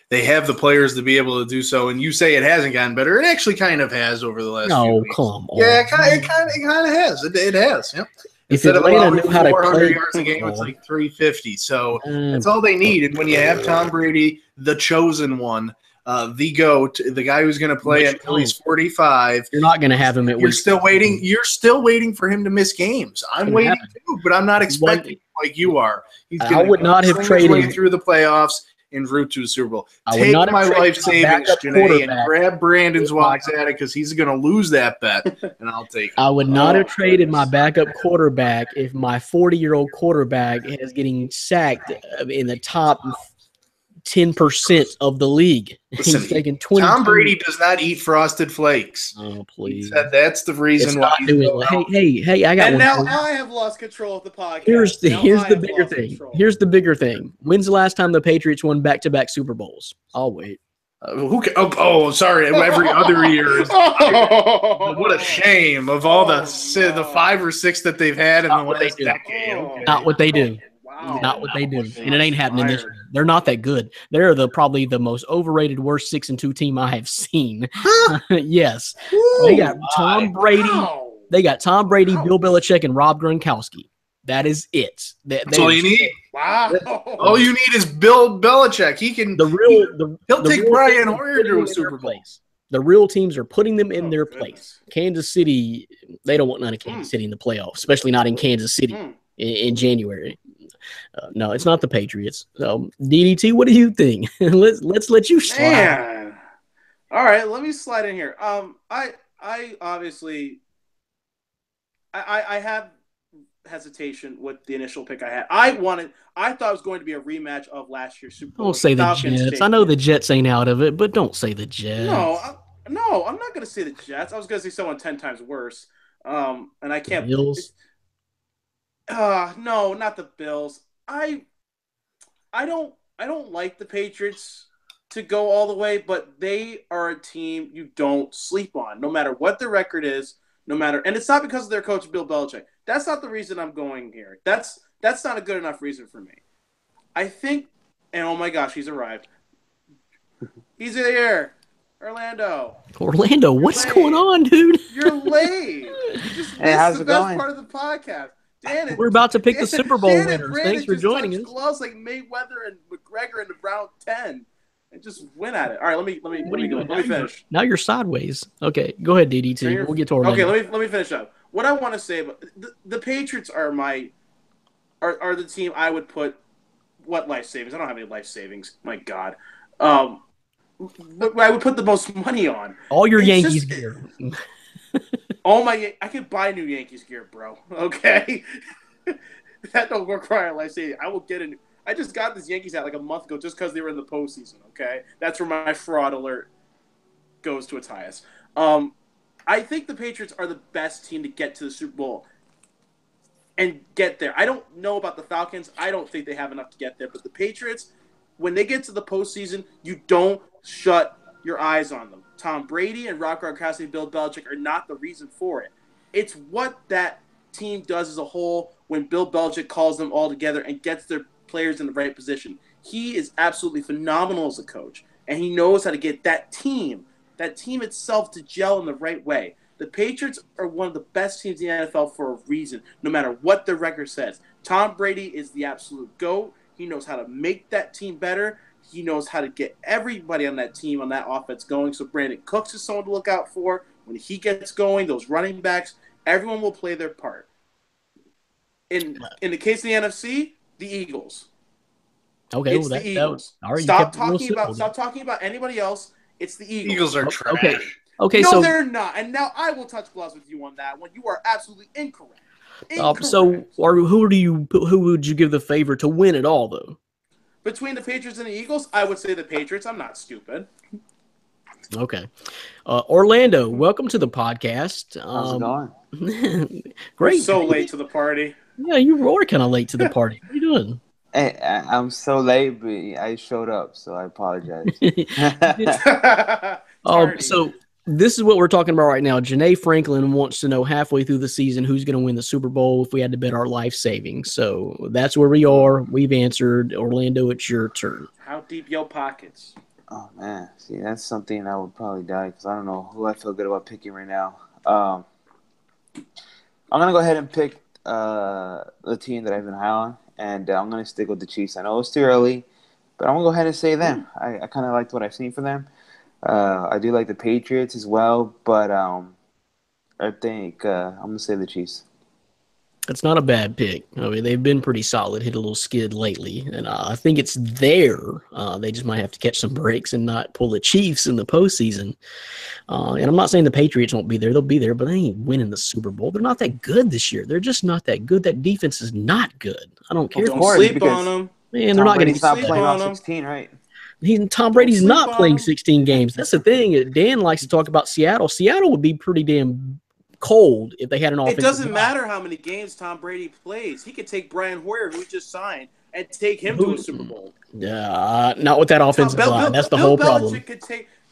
they have the players to be able to do so. And you say it hasn't gotten better. It actually kind of has over the last few weeks. Come on. Yeah, it kind of has. It has. Yep. If Instead Atlanta of knew how to 400 play yards a game, it's like 350. So that's all they need. And when you have Tom Brady, the chosen one, the GOAT, the guy who's going to play until he's 45. You're not going to have him at You're still waiting. You're still waiting for him to miss games. I'm waiting too, but I'm not expecting like you are. He's I would not have traded his way through the playoffs en route to the Super Bowl. I would Take not have my traded life my savings, backup Janae, and quarterback. grab Brandon's while he's at it because he's going to lose that bet, and I'll take it. I would not have traded my backup quarterback if my 40-year-old quarterback is getting sacked in the top 10% of the league. Listen, He's taking 20. Tom Brady does not eat Frosted Flakes. Oh, please. That's the reason It's why. not doing well. Hey, I got And one. now I have lost control of the podcast. Here's the Now bigger thing. Here's the bigger thing. When's the last time the Patriots won back-to-back Super Bowls? I'll wait. Sorry. Every other year. What a shame of all the 5 or 6 that they've had in the last decade. Okay. Not what they do. Wow. Not what they do. And it ain't happening this year. They're not that good. They're probably the most overrated, worst 6-2 team I have seen. Yes. They got Tom Brady. Wow. They got Tom Brady, Bill Belichick, and Rob Gronkowski. That is it. That's all you need. Wow. All you need is Bill Belichick. He can. He'll take Brian Hoyer to a Super Bowl. The real teams are putting them in their place. Kansas City, they don't want none of Kansas City in the playoffs, especially not in Kansas City in January. No, it's not the Patriots. So, DDT, what do you think? let's let you slide. Man. All right, let me slide in here. I obviously I have hesitation with the initial pick I had. I thought it was going to be a rematch of last year's Super Bowl. Don't say the Jets. I know the Jets ain't out of it, but don't say the Jets. No, I'm not going to say the Jets. I was going to say someone 10 times worse. And I can't. Bills. No, not the Bills. I don't like the Patriots to go all the way, but they are a team you don't sleep on, no matter what their record is, and it's not because of their coach Bill Belichick. That's not the reason I'm going here. That's not a good enough reason for me. I think, and oh my gosh, he's arrived. He's here. Orlando, what's going on, dude? You're late. You just missed the best part of the podcast. Dan, we're about to pick the Super Bowl winners. Thanks for joining us. Gloves like Mayweather and McGregor in the round 10, and just win at it. All right, let me finish. Now you're sideways. Okay, go ahead, DDT. We'll get to Orlando. Okay, let me finish up. What I want to say about the Patriots are the team I would put. What life savings? I don't have any life savings. My God. But I would put the most money on. All your Yankees gear. I could buy new Yankees gear, bro. Okay? That don't require life savings. I will get a new. I just got this Yankees hat like a month ago just because they were in the postseason, okay? That's where my fraud alert goes to its highest. I think the Patriots are the best team to get to the Super Bowl and get there. I don't know about the Falcons. I don't think they have enough to get there. But the Patriots, when they get to the postseason, you don't shut your eyes on them. Tom Brady and Rob Gronkowski and Bill Belichick are not the reason for it. It's what that team does as a whole when Bill Belichick calls them all together and gets their players in the right position. He is absolutely phenomenal as a coach, and he knows how to get that team itself to gel in the right way. The Patriots are one of the best teams in the NFL for a reason, no matter what their record says. Tom Brady is the absolute GOAT. He knows how to make that team better. He knows how to get everybody on that team, on that offense going. So Brandon Cooks is someone to look out for. When he gets going, those running backs, everyone will play their part. In the case of the NFC, the Eagles. Okay, It's well, the Eagles. All right, Stop talking about anybody else. It's the Eagles. Eagles are trash. Okay, no, so they're not. And now I will touch gloves with you on that one. You are absolutely incorrect. so who would you give the favor to win it all though? Between the Patriots and the Eagles, I would say the Patriots. I'm not stupid. Okay. Orlando, welcome to the podcast. How's it going? Great. You're so late to the party. Yeah, you were kind of late to the party. What are you doing? Hey, I'm so late, but I showed up, so I apologize. So this is what we're talking about right now. Janae Franklin wants to know halfway through the season who's going to win the Super Bowl if we had to bet our life savings. So that's where we are. We've answered. Orlando, it's your turn. How deep your pockets? Oh, man. See, that's something I would probably die because I don't know who I feel good about picking right now. I'm going to go ahead and pick the team that I've been high on, and I'm going to stick with the Chiefs. I know it's too early, but I'm going to go ahead and say them. I kind of liked what I've seen from them. I do like the Patriots as well, but I think I'm going to say the Chiefs. It's not a bad pick. I mean, they've been pretty solid, hit a little skid lately, and I think it's there. They just might have to catch some breaks and not pull the Chiefs in the postseason. And I'm not saying the Patriots won't be there. They'll be there, but they ain't winning the Super Bowl. They're not that good this year. They're just not that good. That defense is not good. I don't care. Don't sleep on them. Man, they're not going to stop sleep playing on on them. 16, right? Tom Brady's sleep not on playing him. 16 games. That's the thing. Dan likes to talk about Seattle. Seattle would be pretty damn cold if they had an offensive It doesn't line. matter how many games Tom Brady plays. He could take Brian Hoyer, who he just signed, and take him to a Super Bowl. Not with that offensive line. That's the whole problem.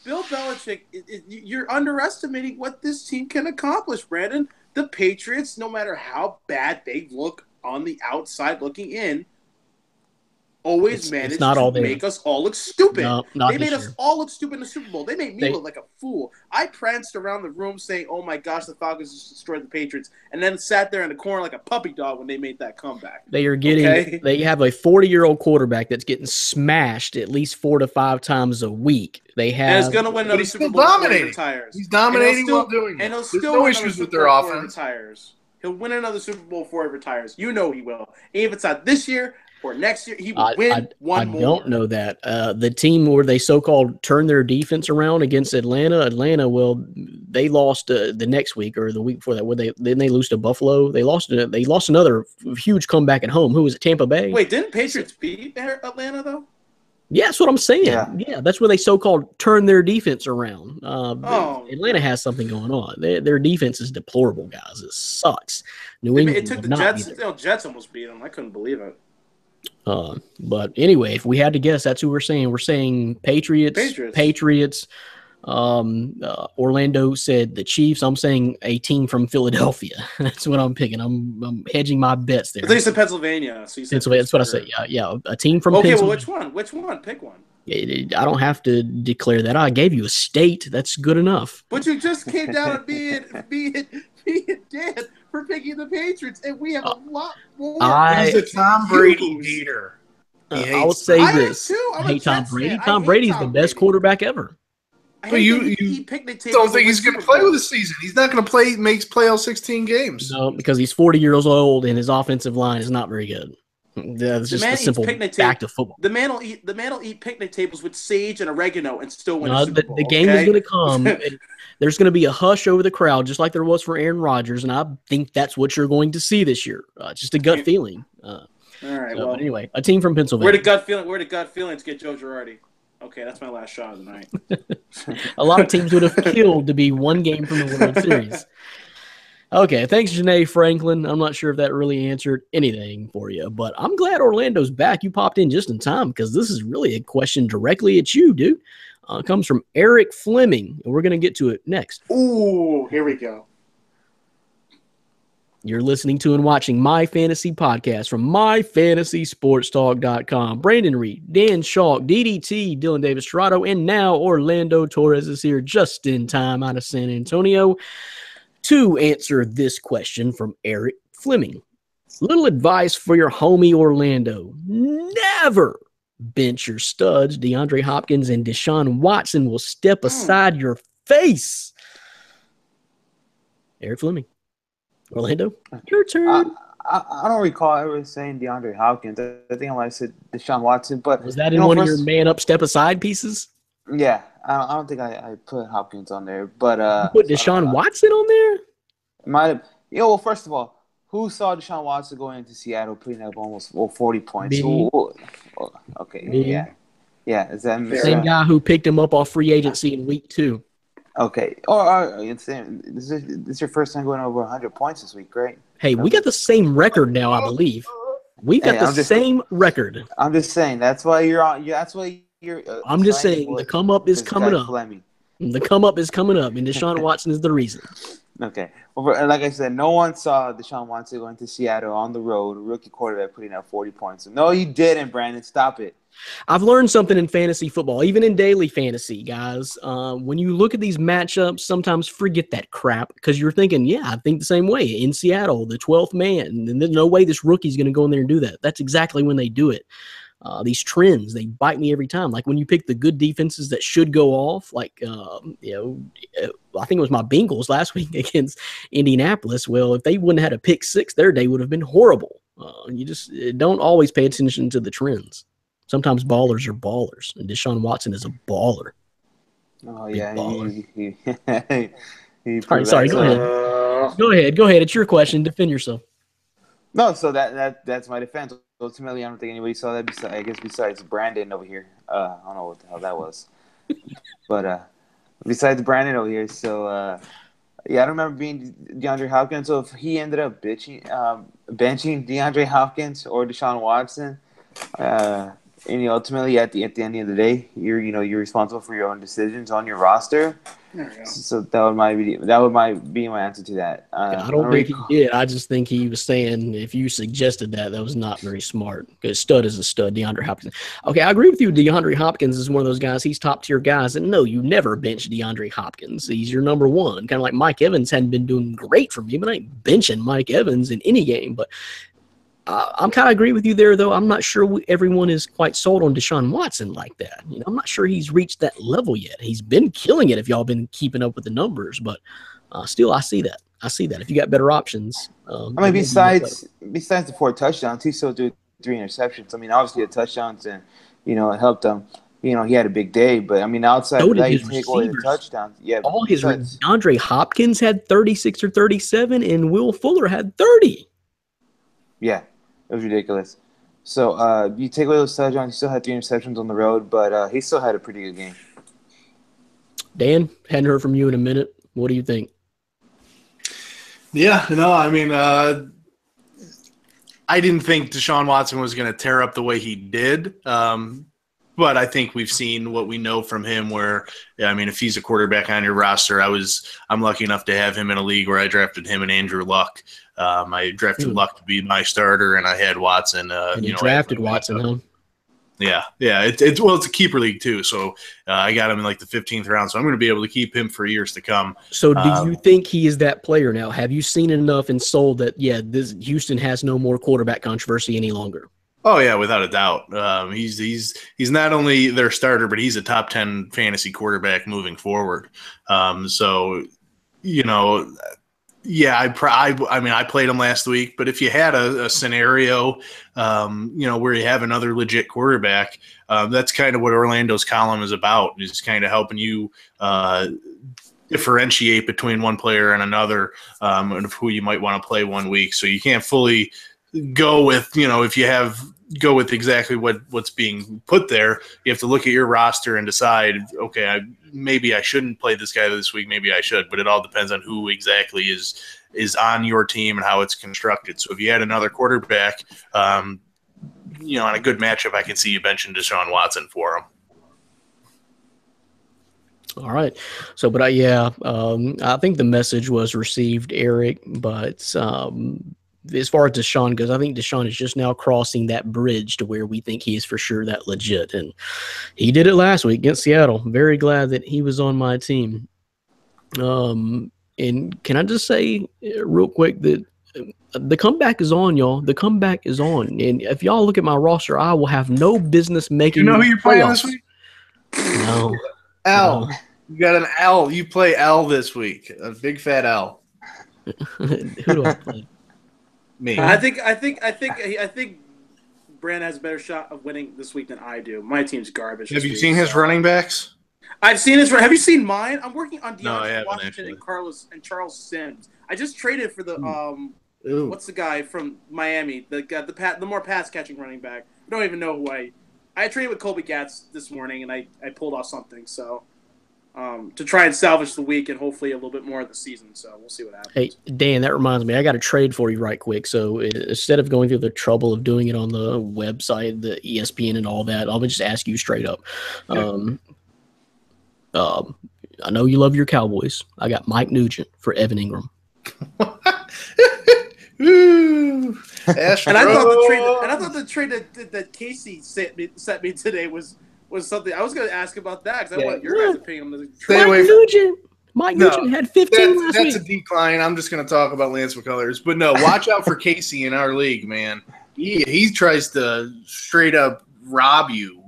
Bill Belichick, you're underestimating what this team can accomplish, Brandon. The Patriots, no matter how bad they look on the outside looking in, always manage to make us all look stupid. No, they made us all look stupid in the Super Bowl. They made me look like a fool. I pranced around the room saying, oh my gosh, the Falcons just destroyed the Patriots, and then sat there in the corner like a puppy dog when they made that comeback. They have a 40-year-old quarterback that's getting smashed at least 4 to 5 times a week. And he's going to win another Super Bowl before he retires. He's dominating while doing it. And he'll There's still no win issues another with their Super Bowl before he offense. retires. He'll win another Super Bowl before he retires. You know he will. And if it's not this year or next year, he will win one more. I don't know that. The team where they so-called turned their defense around against Atlanta, they lost the next week or the week before that. Then they lose to Buffalo. They lost another huge comeback at home. Who was it? Tampa Bay? Wait, didn't Patriots beat Atlanta though? Yeah, that's what I'm saying. Yeah, that's where they so-called turn their defense around. Atlanta has something going on. Their defense is deplorable, guys. It sucks. New England. It took the Jets. Jets almost beat them. I couldn't believe it. But anyway, if we had to guess, that's who we're saying. We're saying Patriots. Orlando said the Chiefs. I'm saying a team from Philadelphia. That's what I'm picking. I'm hedging my bets there. I think you said Pennsylvania. So you said that's what I said. Yeah, a team from Pennsylvania. Okay, well, which one? Pick one. I don't have to declare that. I gave you a state. That's good enough. But you just came down and being dead for picking the Patriots, and we have a lot more. He's a Tom Brady hater. I will say this. I hate Tom Brady. Tom Brady's the best quarterback ever. But you don't think he's going to play with the season? He's not going to play. Play all 16 games. No, because he's 40 years old and his offensive line is not very good. That's just a simple fact of football. The man will eat picnic tables with sage and oregano and still win a Super Bowl. The game is going to come. There's going to be a hush over the crowd, just like there was for Aaron Rodgers, and I think that's what you're going to see this year. Just a gut feeling. All right. Well, anyway, a team from Pennsylvania. Where the gut feelings get Joe Girardi? Okay, that's my last shot of the night. A lot of teams would have killed to be one game from the World Series. Okay, thanks, Janae Franklin. I'm not sure if that really answered anything for you, but I'm glad Orlando's back. You popped in just in time because this is really a question directly at you, dude. It comes from Eric Fleming, and we're going to get to it next. Ooh, here we go. You're listening to and watching My Fantasy Podcast from MyFantasySportsTalk.com. Brandon Reed, Dan Schalk, DDT, Dylan Davis Torado, and now Orlando Torres is here just in time out of San Antonio to answer this question from Eric Fleming. Little advice for your homie Orlando. Never bench your studs. DeAndre Hopkins and Deshaun Watson will step aside your face. Eric Fleming. Orlando, your turn. I don't recall ever saying DeAndre Hopkins. I think I might have said Deshaun Watson. But was that in one of your man up, step aside pieces? Yeah, I don't think I put Hopkins on there. But you put Deshaun Watson on there? Might have. Well, first of all, who saw Deshaun Watson going into Seattle putting up almost 40 points? Okay, Me. yeah. Is that the same guy who picked him up off free agency in week 2? Okay. Or this is your first time going over 100 points this week, right? Hey, we got the same record now, I believe. We've got the same record. I'm just saying that's why you're on. That's why you're. I'm just saying the come up is coming up. The come up is coming up, and Deshaun Watson is the reason. Okay. Well, like I said, no one saw Deshaun Watson going to Seattle on the road, rookie quarterback putting up 40 points. No, you didn't, Brandon. Stop it. I've learned something in fantasy football, even in daily fantasy, guys. When you look at these matchups, sometimes forget that crap because you're thinking, yeah, I think the same way. In Seattle, the 12th man, and there's no way this rookie's going to go in there and do that. That's exactly when they do it. These trends, they bite me every time. Like when you pick the good defenses that should go off, like, I think it was my Bengals last week against Indianapolis. Well, if they wouldn't have had a pick 6, their day would have been horrible. You just don't always pay attention to the trends. Sometimes ballers are ballers, and Deshaun Watson is a baller. Oh, yeah. Sorry, go ahead. Go ahead. It's your question. Defend yourself. No, so that's my defense. Ultimately, I don't think anybody saw that. Besides Brandon over here. I don't know what the hell that was. But besides Brandon over here. So, I don't remember being DeAndre Hopkins. So if he ended up benching DeAndre Hopkins or Deshaun Watson, and ultimately at the end of the day, you're responsible for your own decisions on your roster. So that might be my answer to that. I don't think he did. I just think he was saying if you suggested that was not very smart because stud is a stud. DeAndre Hopkins. Okay, I agree with you. DeAndre Hopkins is one of those guys. He's top tier guys, and no, you never bench DeAndre Hopkins. He's your number one. Kind of like Mike Evans hadn't been doing great for me, but I ain't benching Mike Evans in any game. But I'm kind of agree with you there, though. I'm not sure everyone is quite sold on Deshaun Watson like that. I'm not sure he's reached that level yet. He's been killing it if y'all been keeping up with the numbers, but still, I see that. If you got better options. Besides the 4 touchdowns, he still did 3 interceptions. Obviously the touchdowns and it helped him. He had a big day, but outside of that, you take away the touchdowns. Yeah, all his DeAndre Hopkins had 36 or 37, and Will Fuller had 30. Yeah. It was ridiculous. So you take away those touchdowns, he still had 3 interceptions on the road, but he still had a pretty good game. Dan, hadn't heard from you in a minute. What do you think? Yeah, no, I didn't think Deshaun Watson was going to tear up the way he did. But I think we've seen what we know from him where, if he's a quarterback on your roster, I'm lucky enough to have him in a league where I drafted him and Andrew Luck. I drafted Luck to be my starter, and I had Watson. And you drafted Watson, huh? Yeah. It's a keeper league too, so I got him in like the 15th round, so I'm going to be able to keep him for years to come. So, do you think he is that player now? Have you seen it enough and sold that? Yeah, this Houston has no more quarterback controversy any longer. Oh yeah, without a doubt. He's not only their starter, but he's a top 10 fantasy quarterback moving forward. Yeah, I played him last week, but if you had a scenario, where you have another legit quarterback, that's kind of what Orlando's column is about. Is kind of helping you differentiate between one player and another, and of who you might want to play one week. So you can't fully go with, if you go with exactly what's being put there, you have to look at your roster and decide, okay, maybe I shouldn't play this guy this week, maybe I should, but it all depends on who exactly is on your team and how it's constructed. So if you had another quarterback, on a good matchup, I can see you benching Deshaun Watson for him. All right. So, but I think the message was received, Eric. But as far as Deshaun goes, I think Deshaun is just now crossing that bridge to where we think he is for sure that legit. And he did it last week against Seattle. Very glad that he was on my team. And can I just say real quick that the comeback is on, y'all. The comeback is on. And if y'all look at my roster, I will have no business making. You know who you're playing playoffs. this week? No. L. You got an L. You play L this week. A big fat L. Who do I play? Me. I think Brand has a better shot of winning this week than I do. My team's garbage. Have this you week, seen his so. running backs? I've seen his. Have you seen mine? I'm working on No, I DeAndre haven't, Washington actually. and Charles Sims. I just traded for the Ooh. what's the guy from Miami? The more pass catching running back. I don't even know who I traded with Colby Gatz this morning, and I pulled off something. So to try and salvage the week and hopefully a little bit more of the season. So we'll see what happens. Hey, Dan, that reminds me. I got a trade for you right quick. So instead of going through the trouble of doing it on the website, the ESPN and all that, I'll just ask you straight up. I know you love your Cowboys. I got Mike Nugent for Evan Ingram. Ooh. And I thought the trade that Casey sent me today was something I was going to ask about that because I want your guys' opinion on the trade. Stay away Mike from- Nugent. Mike Nugent had 15 last That's a week. decline. I'm just going to talk about Lance McCullers. But no, watch out for Casey in our league, man. He tries to straight up rob you.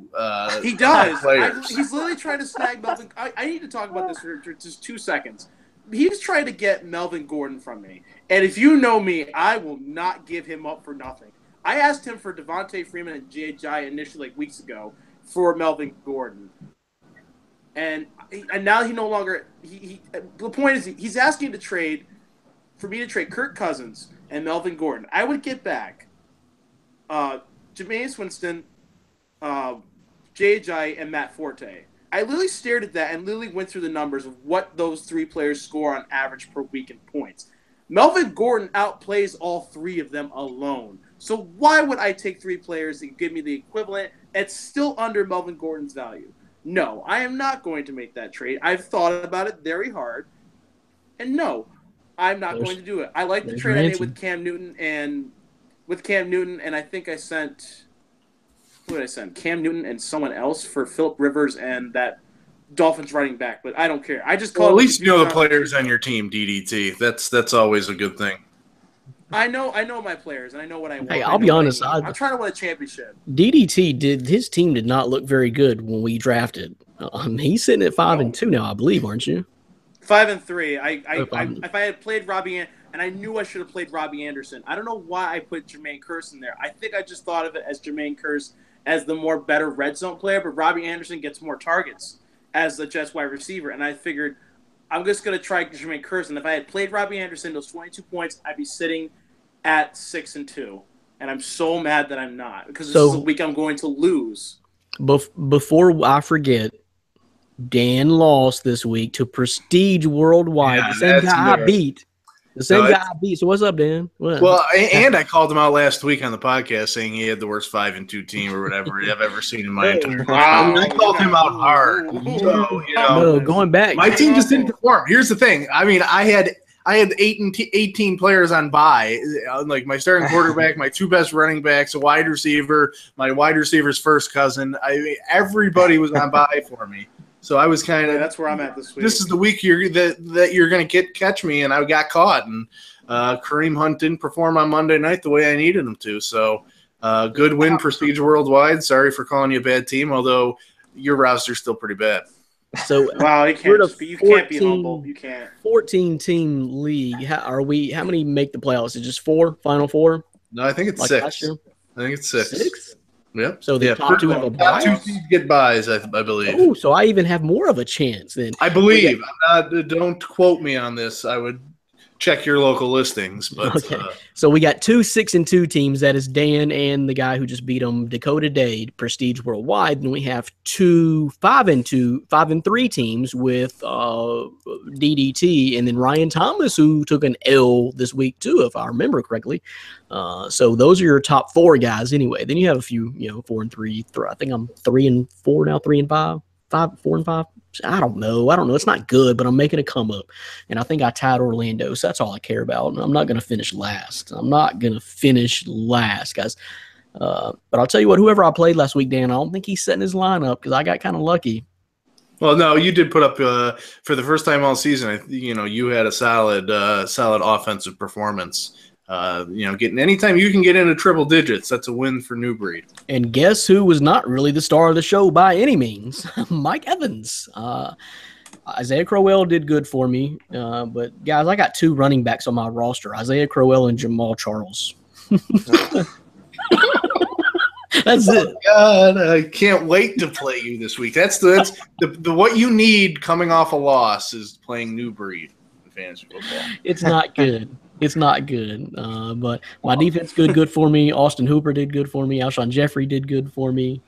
He does. Players. He's literally trying to snag Melvin. I need to talk about this for just 2 seconds. He's trying to get Melvin Gordon from me. And if you know me, I will not give him up for nothing. I asked him for Devontae Freeman and J.J. initially weeks ago for Melvin Gordon. And now he no longer – the point is he's asking for me to trade Kirk Cousins and Melvin Gordon. I would get back Jameis Winston, J.J. and Matt Forte. I literally stared at that and literally went through the numbers of what those 3 players score on average per week in points. Melvin Gordon outplays all 3 of them alone. So why would I take 3 players and give me the equivalent? It's still under Melvin Gordon's value. No, I am not going to make that trade. I've thought about it very hard. And no, I'm not going to do it. I like the trade I made with Cam Newton and I think I sent – who did I send? Cam Newton and someone else for Phillip Rivers and that Dolphins running back, but I don't care. I just call at least you know the players on your team, DDT. That's always a good thing. I know my players and I know what I want. Hey, I'll be honest. I'm trying to win a championship. DDT his team did not look very good when we drafted. He's sitting at 5-2 now, I believe, aren't you? 5-3. If I had played Robbie and I knew I should have played Robbie Anderson. I don't know why I put Jermaine Kearse in there. I think I just thought of it as Jermaine Kearse as the more better red zone player, but Robbie Anderson gets more targets as the Jets wide receiver. And I figured I'm just going to try Jermaine Kearse. And if I had played Robbie Anderson, those 22 points, I'd be sitting at 6-2. And I'm so mad that I'm not because this is a week I'm going to lose. Before I forget, Dan lost this week to Prestige Worldwide. Yeah, the same guy I beat. So what's up, Dan? What? Well, and I called him out last week on the podcast saying he had the worst 5-2 team or whatever I've ever seen in my entire life. I called him out hard. So, no, going back, my team just didn't perform. Here's the thing. I mean, I had 18 players on bye, like my starting quarterback, my 2 best running backs, a wide receiver, my wide receiver's first cousin. I mean, everybody was on bye for me. So I was kind of that's where I'm at this week. This is the week that you're going to catch me, and I got caught. And Kareem Hunt didn't perform on Monday night the way I needed him to. So good win, Prestige Worldwide. Sorry for calling you a bad team, although your roster's still pretty bad. So wow, you can't be humble. You can't. 14-team league. How many make the playoffs? Is it just 4? Final 4? No, I think it's 6. I think it's 6. 6? Yep. So the top 2 have a bye. Top 2 teams get buys, I believe. Oh, so I even have more of a chance then. I believe. Don't quote me on this. I would check your local listings. But okay. So we got 2 6-2 teams. That is Dan and the guy who just beat him, Dakota Day, Prestige Worldwide. And we have 2 5-3 teams with DDT, and then Ryan Thomas, who took an L this week too, if I remember correctly. So those are your top 4 guys anyway. Then you have a few, 4-3. I think I'm 3-4 now, 3-5. 4-5. I don't know. It's not good, but I'm making a come up, and I think I tied Orlando, so that's all I care about. And I'm not going to finish last. Guys. But I'll tell you what, whoever I played last week, Dan, I don't think he's setting his lineup because I got kind of lucky. Well, no, you did put up for the first time all season. You had a solid offensive performance. Getting anytime you can get into triple digits, that's a win for New Breed. And guess who was not really the star of the show by any means? Mike Evans. Isaiah Crowell did good for me. But, guys, I got 2 running backs on my roster, Isaiah Crowell and Jamal Charles. That's it. God, I can't wait to play you this week. That's the what you need coming off a loss is playing New Breed in fantasy football. It's not good. But my defense good for me. Austin Hooper did good for me. Alshon Jeffrey did good for me.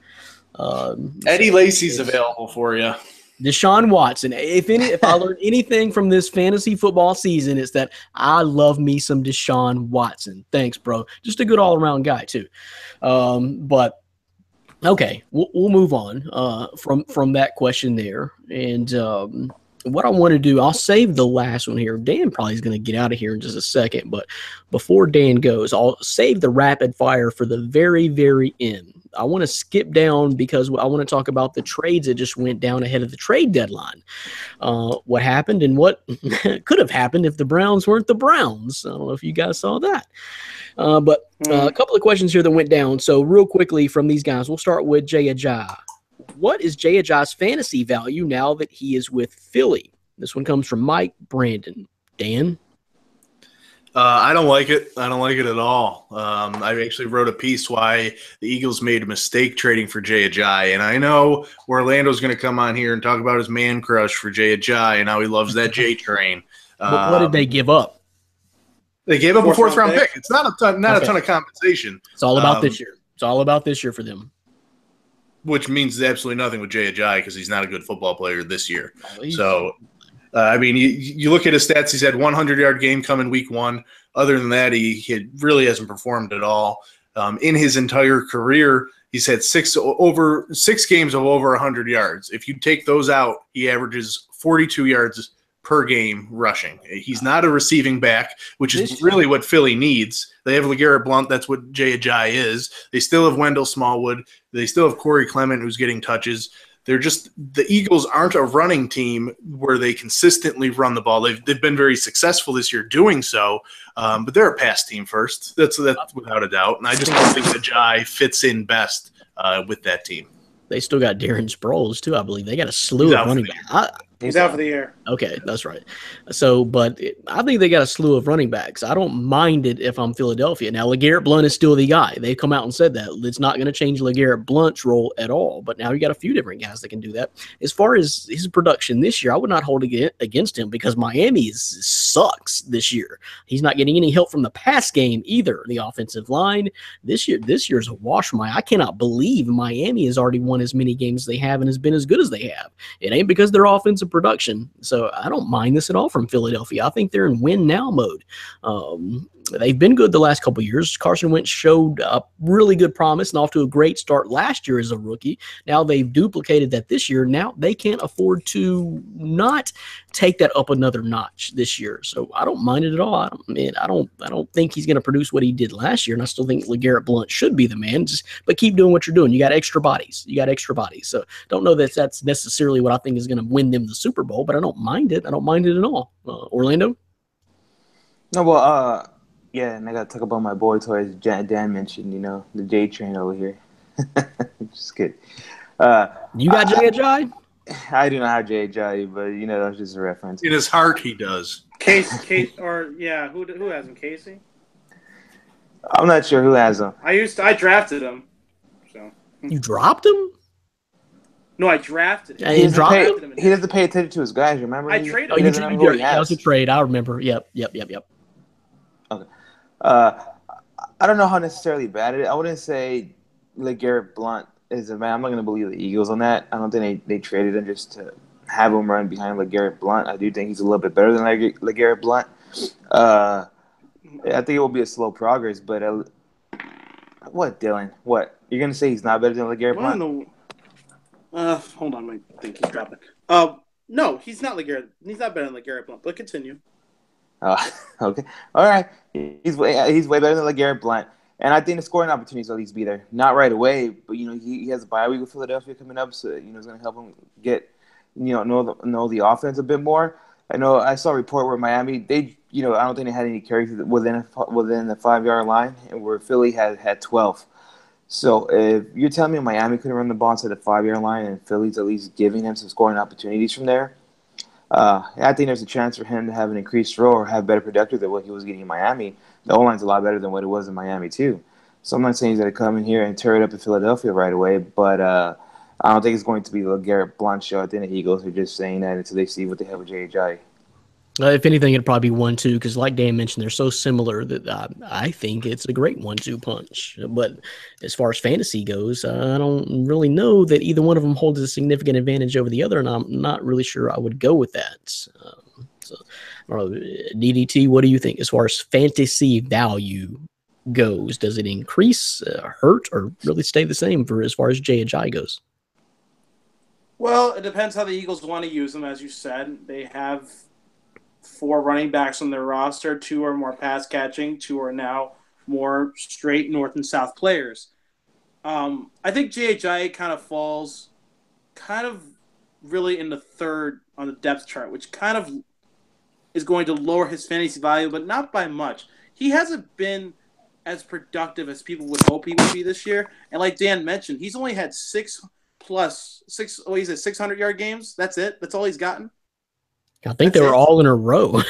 Eddie Lacy's available for you. Deshaun Watson. If I learned anything from this fantasy football season, it's that I love me some Deshaun Watson. Thanks, bro. Just a good all-around guy too. But okay, we'll move on from that question there. And what I want to do, I'll save the last one here. Dan probably is going to get out of here in just a second, but before Dan goes, I'll save the rapid fire for the very, very end. I want to skip down because I want to talk about the trades that just went down ahead of the trade deadline. What happened and what could have happened if the Browns weren't the Browns. I don't know if you guys saw that. But a couple of questions here that went down. So real quickly from these guys, we'll start with Jay Ajayi. What is Jay Ajayi's fantasy value now that he is with Philly? This one comes from Mike Brandon. Dan? I don't like it. I don't like it at all. I actually wrote a piece why the Eagles made a mistake trading for Jay Ajayi. And I know Orlando's going to come on here and talk about his man crush for Jay Ajayi and how he loves that J train. But what did they give up? They gave up a fourth-round pick. It's not a ton of compensation. It's all about this year. It's all about this year for them. Which means absolutely nothing with Jay Ajayi because he's not a good football player this year. You look at his stats. He's had 100-yard game coming week 1. Other than that, he really hasn't performed at all. In his entire career, he's had 6 games of over 100 yards. If you take those out, he averages 42 yards per game rushing. He's not a receiving back, which is really what Philly needs. They have LeGarrette Blount. That's what Jay Ajayi is. They still have Wendell Smallwood. They still have Corey Clement, who's getting touches. The Eagles aren't a running team where they consistently run the ball. They've been very successful this year doing so, but they're a pass team first. That's without a doubt. And I just don't think Ajayi fits in best with that team. They still got Darren Sproles too, I believe. They got a slew of running backs. He's out for the year. Okay, that's right. So, but I think they got a slew of running backs. I don't mind it if I'm Philadelphia. Now, LeGarrette Blount is still the guy. They've come out and said that. It's not going to change LeGarrette Blount's role at all. But now you got a few different guys that can do that. As far as his production this year, I would not hold it against him because Miami sucks this year. He's not getting any help from the pass game either. The offensive line this year's a wash for I cannot believe Miami has already won as many games as they have and has been as good as they have. It ain't because their offensive production. So I don't mind this at all from Philadelphia. I think they're in win now mode. They've been good the last couple of years. Carson Wentz showed a really good promise and off to a great start last year as a rookie. Now they've duplicated that this year. Now they can't afford to not take that up another notch this year. So I don't mind it at all. I don't think he's going to produce what he did last year, and I still think LeGarrette Blount should be the man. But keep doing what you're doing. You got extra bodies. So don't know that that's necessarily what I think is going to win them the Super Bowl, but I don't mind it. I don't mind it at all. Orlando? No, well, yeah, and I got to talk about my boy toys. Dan mentioned, the J train over here. Just kidding. You got Jay Ajayi? I do not have Jay Ajayi, but that's just a reference. In his heart, he does. Who has him? Casey? I'm not sure who has him. I drafted him. So you dropped him? No, I drafted him. He doesn't pay attention to his guys. Remember? I traded him. That was a trade. I remember. Yep. Okay. I don't know how necessarily bad it is. I wouldn't say LeGarrette Blount is a man. I'm not going to believe the Eagles on that. I don't think they traded him just to have him run behind LeGarrette Blount. I do think he's a little bit better than LeGarrette Blount. I think it will be a slow progress, but what, Dylan? What? You're going to say he's not better than LeGarrette Blount? Hold on, my thing keeps dropping. No, he's not LeGarrette. He's not better than LeGarrette Blount. But continue. Okay. All right. He's way better than LeGarrette Blount. And I think the scoring opportunities will at least be there. Not right away, but he has a bye week with Philadelphia coming up, so it's going to help him get know the offense a bit more. I saw a report where Miami I don't think they had any carries within the 5-yard line, and where Philly had 12. So if you're telling me Miami couldn't run the ball to the 5-yard line and Philly's at least giving him some scoring opportunities from there, I think there's a chance for him to have an increased role or have better productive than what he was getting in Miami. The O-line's a lot better than what it was in Miami, too. So I'm not saying he's going to come in here and tear it up in Philadelphia right away, but I don't think it's going to be the LeGarrette Blount show. I think the Eagles are just saying that until they see what they have with J.J. If anything, it'd probably be 1-2 because, like Dan mentioned, they're so similar that I think it's a great 1-2 punch. But as far as fantasy goes, I don't really know that either one of them holds a significant advantage over the other, and I'm not really sure I would go with that. So, I don't know, DDT, what do you think as far as fantasy value goes? Does it increase, hurt, or really stay the same for as far as J.J. goes? Well, it depends how the Eagles want to use them. As you said, they have 4 running backs on their roster. 2 are more pass catching. 2 are now more straight north and south players. I think J.J. kind of falls really in the third on the depth chart, which kind of is going to lower his fantasy value, but not by much. He hasn't been as productive as people would hope he would be this year. And like Dan mentioned, he's only had 600-yard games. That's it. That's all he's gotten. I think they were all in a row.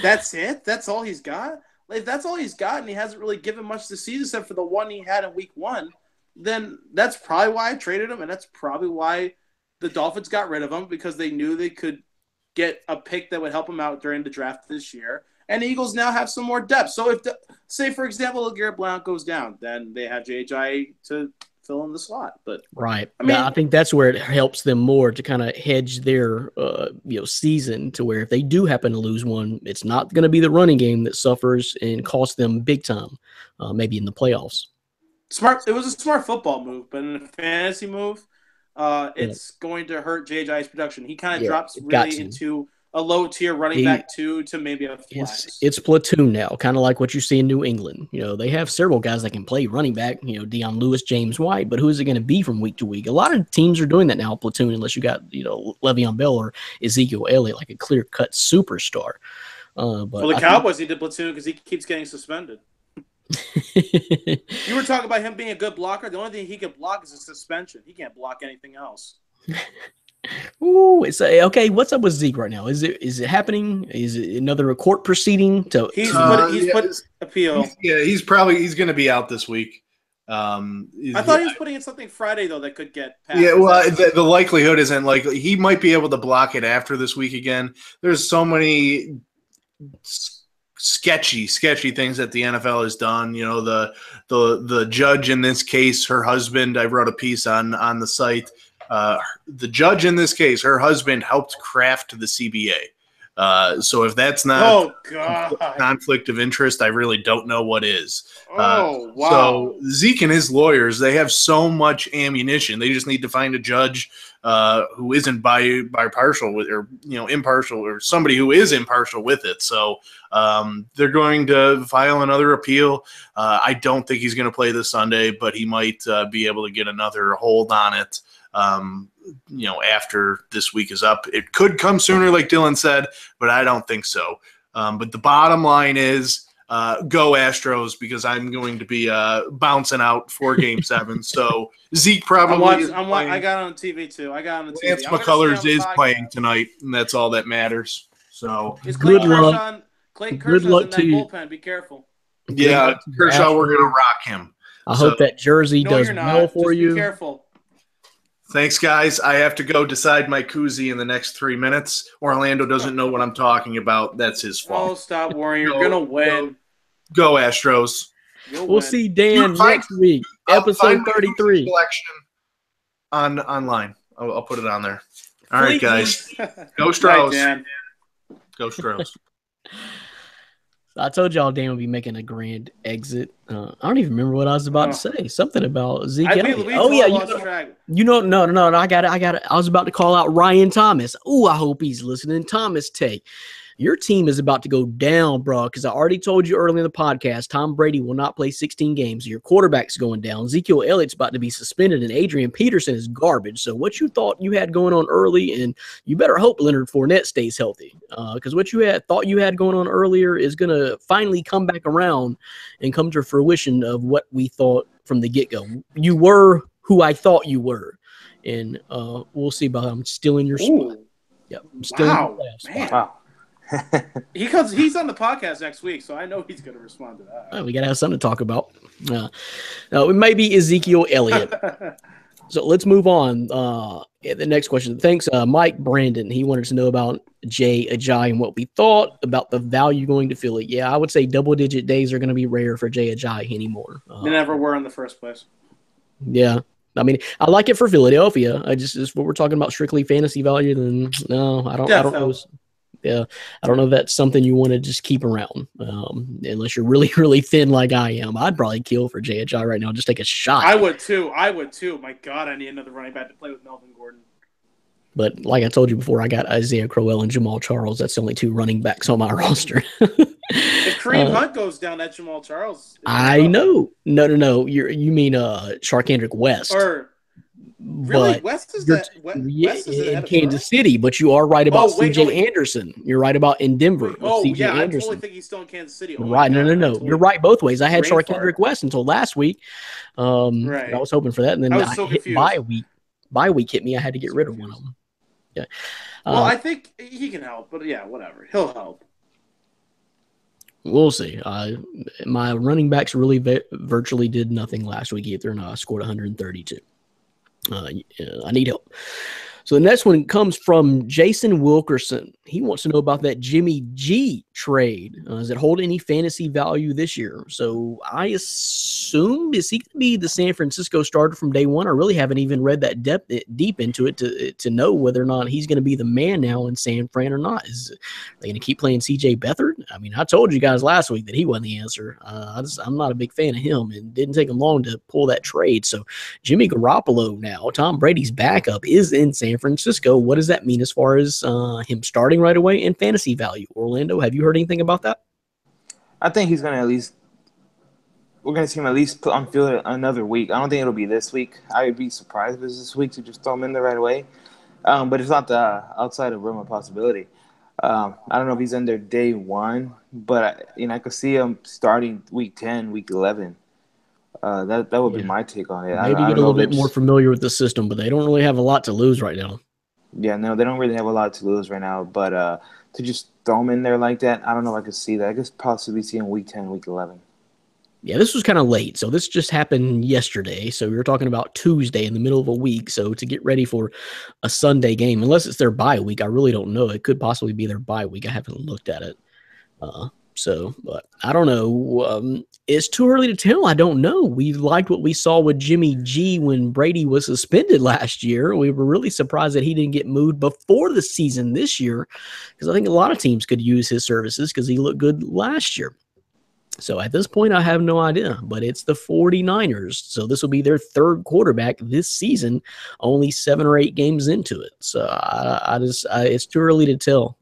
That's it? That's all he's got? If that's all he's got and he hasn't really given much this season except for the one he had in week 1, then that's probably why I traded him, and that's probably why the Dolphins got rid of him, because they knew they could get a pick that would help him out during the draft this year. And the Eagles now have some more depth. So if, say, for example, LeGarrette Blount goes down, then they have J.J. to fill in the slot. But right. I think that's where it helps them more to kind of hedge their season, to where if they do happen to lose one, it's not going to be the running game that suffers and costs them big time, maybe in the playoffs. Smart. It was a smart football move, but in a fantasy move, it's going to hurt J.J.'s production. He kind of drops really into a low-tier running back 2 to maybe a flex. It's platoon now, kind of like what you see in New England. They have several guys that can play running back, Dion Lewis, James White, but who is it going to be from week to week? A lot of teams are doing that now, platoon, unless you got, Le'Veon Bell or Ezekiel Elliott, like a clear-cut superstar. But the Cowboys need to platoon because he keeps getting suspended. You were talking about him being a good blocker. The only thing he can block is a suspension. He can't block anything else. Ooh, it's okay. What's up with Zeke right now? Is it happening? Is it another court proceeding? He's put appeal. He's going to be out this week. I thought he was putting in something Friday though that could get passed. Yeah, well, the likelihood isn't likely. He might be able to block it after this week again. There's so many sketchy things that the NFL has done. The judge in this case, her husband. I wrote a piece on the site. The judge in this case, her husband helped craft the CBA. So if that's not conflict of interest, I really don't know what is. Wow. So Zeke and his lawyers, they have so much ammunition. They just need to find a judge who isn't bipartial with, or impartial, or somebody who is impartial with it. So they're going to file another appeal. I don't think he's going to play this Sunday, but he might be able to get another hold on it. After this week is up. It could come sooner, like Dylan said, but I don't think so. But the bottom line is go Astros, because I'm going to be bouncing out for Game 7. So Zeke probably I got on TV too. Lance McCullers is playing tonight, and that's all that matters. So good luck. Clayton Kershaw's in that bullpen. Be careful. Yeah, Kershaw, we're going to rock him. I hope that jersey does well for you. Be careful. Thanks, guys. I have to go decide my koozie in the next 3 minutes. Orlando doesn't know what I'm talking about. That's his fault. Oh, stop worrying. You're going to win. Go Astros. We'll see Dan next week. Episode 33. Selection online. I'll put it on there. All right, guys. Go Stros. Night, Go Stros. I told y'all Dan would be making a grand exit. I don't even remember what I was about to say. Something about Zeke Elliott. Oh yeah, no. I got it. I was about to call out Ryan Thomas. Oh, I hope he's listening. Thomas Tay. Your team is about to go down, bro, because I already told you earlier in the podcast, Tom Brady will not play 16 games. Your quarterback's going down. Ezekiel Elliott's about to be suspended, and Adrian Peterson is garbage. So what you thought you had going on early, and you better hope Leonard Fournette stays healthy, because what you thought you had going on earlier is going to finally come back around and come to fruition of what we thought from the get-go. You were who I thought you were, and we'll see about I'm still in your spot. Yep, I'm still in your spot. Wow. He's on the podcast next week, so I know he's going to respond to that. We got to have something to talk about. It may be Ezekiel Elliott. So let's move on. The next question. Thanks, Mike Brandon. He wanted to know about Jay Ajayi and what we thought about the value going to Philly. Yeah, I would say double-digit days are going to be rare for Jay Ajayi anymore. They never were in the first place. Yeah. I mean, I like it for Philadelphia. Just what we're talking about strictly fantasy value, then no, I don't know. Yeah, I don't know if that's something you want to just keep around, unless you're really, really thin like I am. I'd probably kill for Jay Ajayi right now. Just take a shot. I would too. My God, I need another running back to play with Melvin Gordon. But like I told you before, I got Isaiah Crowell and Jamal Charles. That's the only two running backs on my roster. If Kareem Hunt goes down, that Jamal Charles. I know. No. You mean Sharkandrick West. Really? West is in Kansas City, but you are right about CJ Anderson. You're right about in Denver. CJ Anderson. I totally think he's still in Kansas City. Right. No. Totally. You're right both ways. I had Sharkandrick West until last week. Right. I was hoping for that. And then I was so confused. Bye week hit me. I had to get rid of one of them. Yeah. Well, I think he can help, but yeah, whatever. He'll help. We'll see. My running backs really virtually did nothing last week either, and I scored 132. I need help. So the next one comes from Jason Wilkerson. He wants to know about that Jimmy G trade. Does it hold any fantasy value this year? So I assume, is he going to be the San Francisco starter from day one? I really haven't even read that deep into it to know whether or not he's going to be the man now in San Fran or not. Are they going to keep playing CJ Beathard? I mean, I told you guys last week that he wasn't the answer. I'm not a big fan of him, and didn't take him long to pull that trade. So Jimmy Garoppolo now, Tom Brady's backup, is in San Francisco. What does that mean as far as him starting right away and fantasy value? Orlando, have you heard anything about that? I think he's going to we're going to see him at least put on field another week. I don't think it'll be this week. I would be surprised if it's this week to just throw him in there right away. But it's not the outside of realm of possibility. I don't know if he's in there day one, but I could see him starting week 10, week 11. That would be my take on it. Maybe get a little bit more familiar with the system, but they don't really have a lot to lose right now. Yeah, no, they don't really have a lot to lose right now. But to just throw him in there like that, I don't know if I could see that. I could possibly see him week 10, week 11. Yeah, this was kind of late. So this just happened yesterday. So we were talking about Tuesday in the middle of a week. So to get ready for a Sunday game, unless it's their bye week, I really don't know. It could possibly be their bye week. I haven't looked at it. But I don't know. It's too early to tell. I don't know. We liked what we saw with Jimmy G when Brady was suspended last year. We were really surprised that he didn't get moved before the season this year, because I think a lot of teams could use his services because he looked good last year. So at this point, I have no idea, but it's the 49ers. So this will be their third quarterback this season, only 7 or 8 games into it. So it's too early to tell.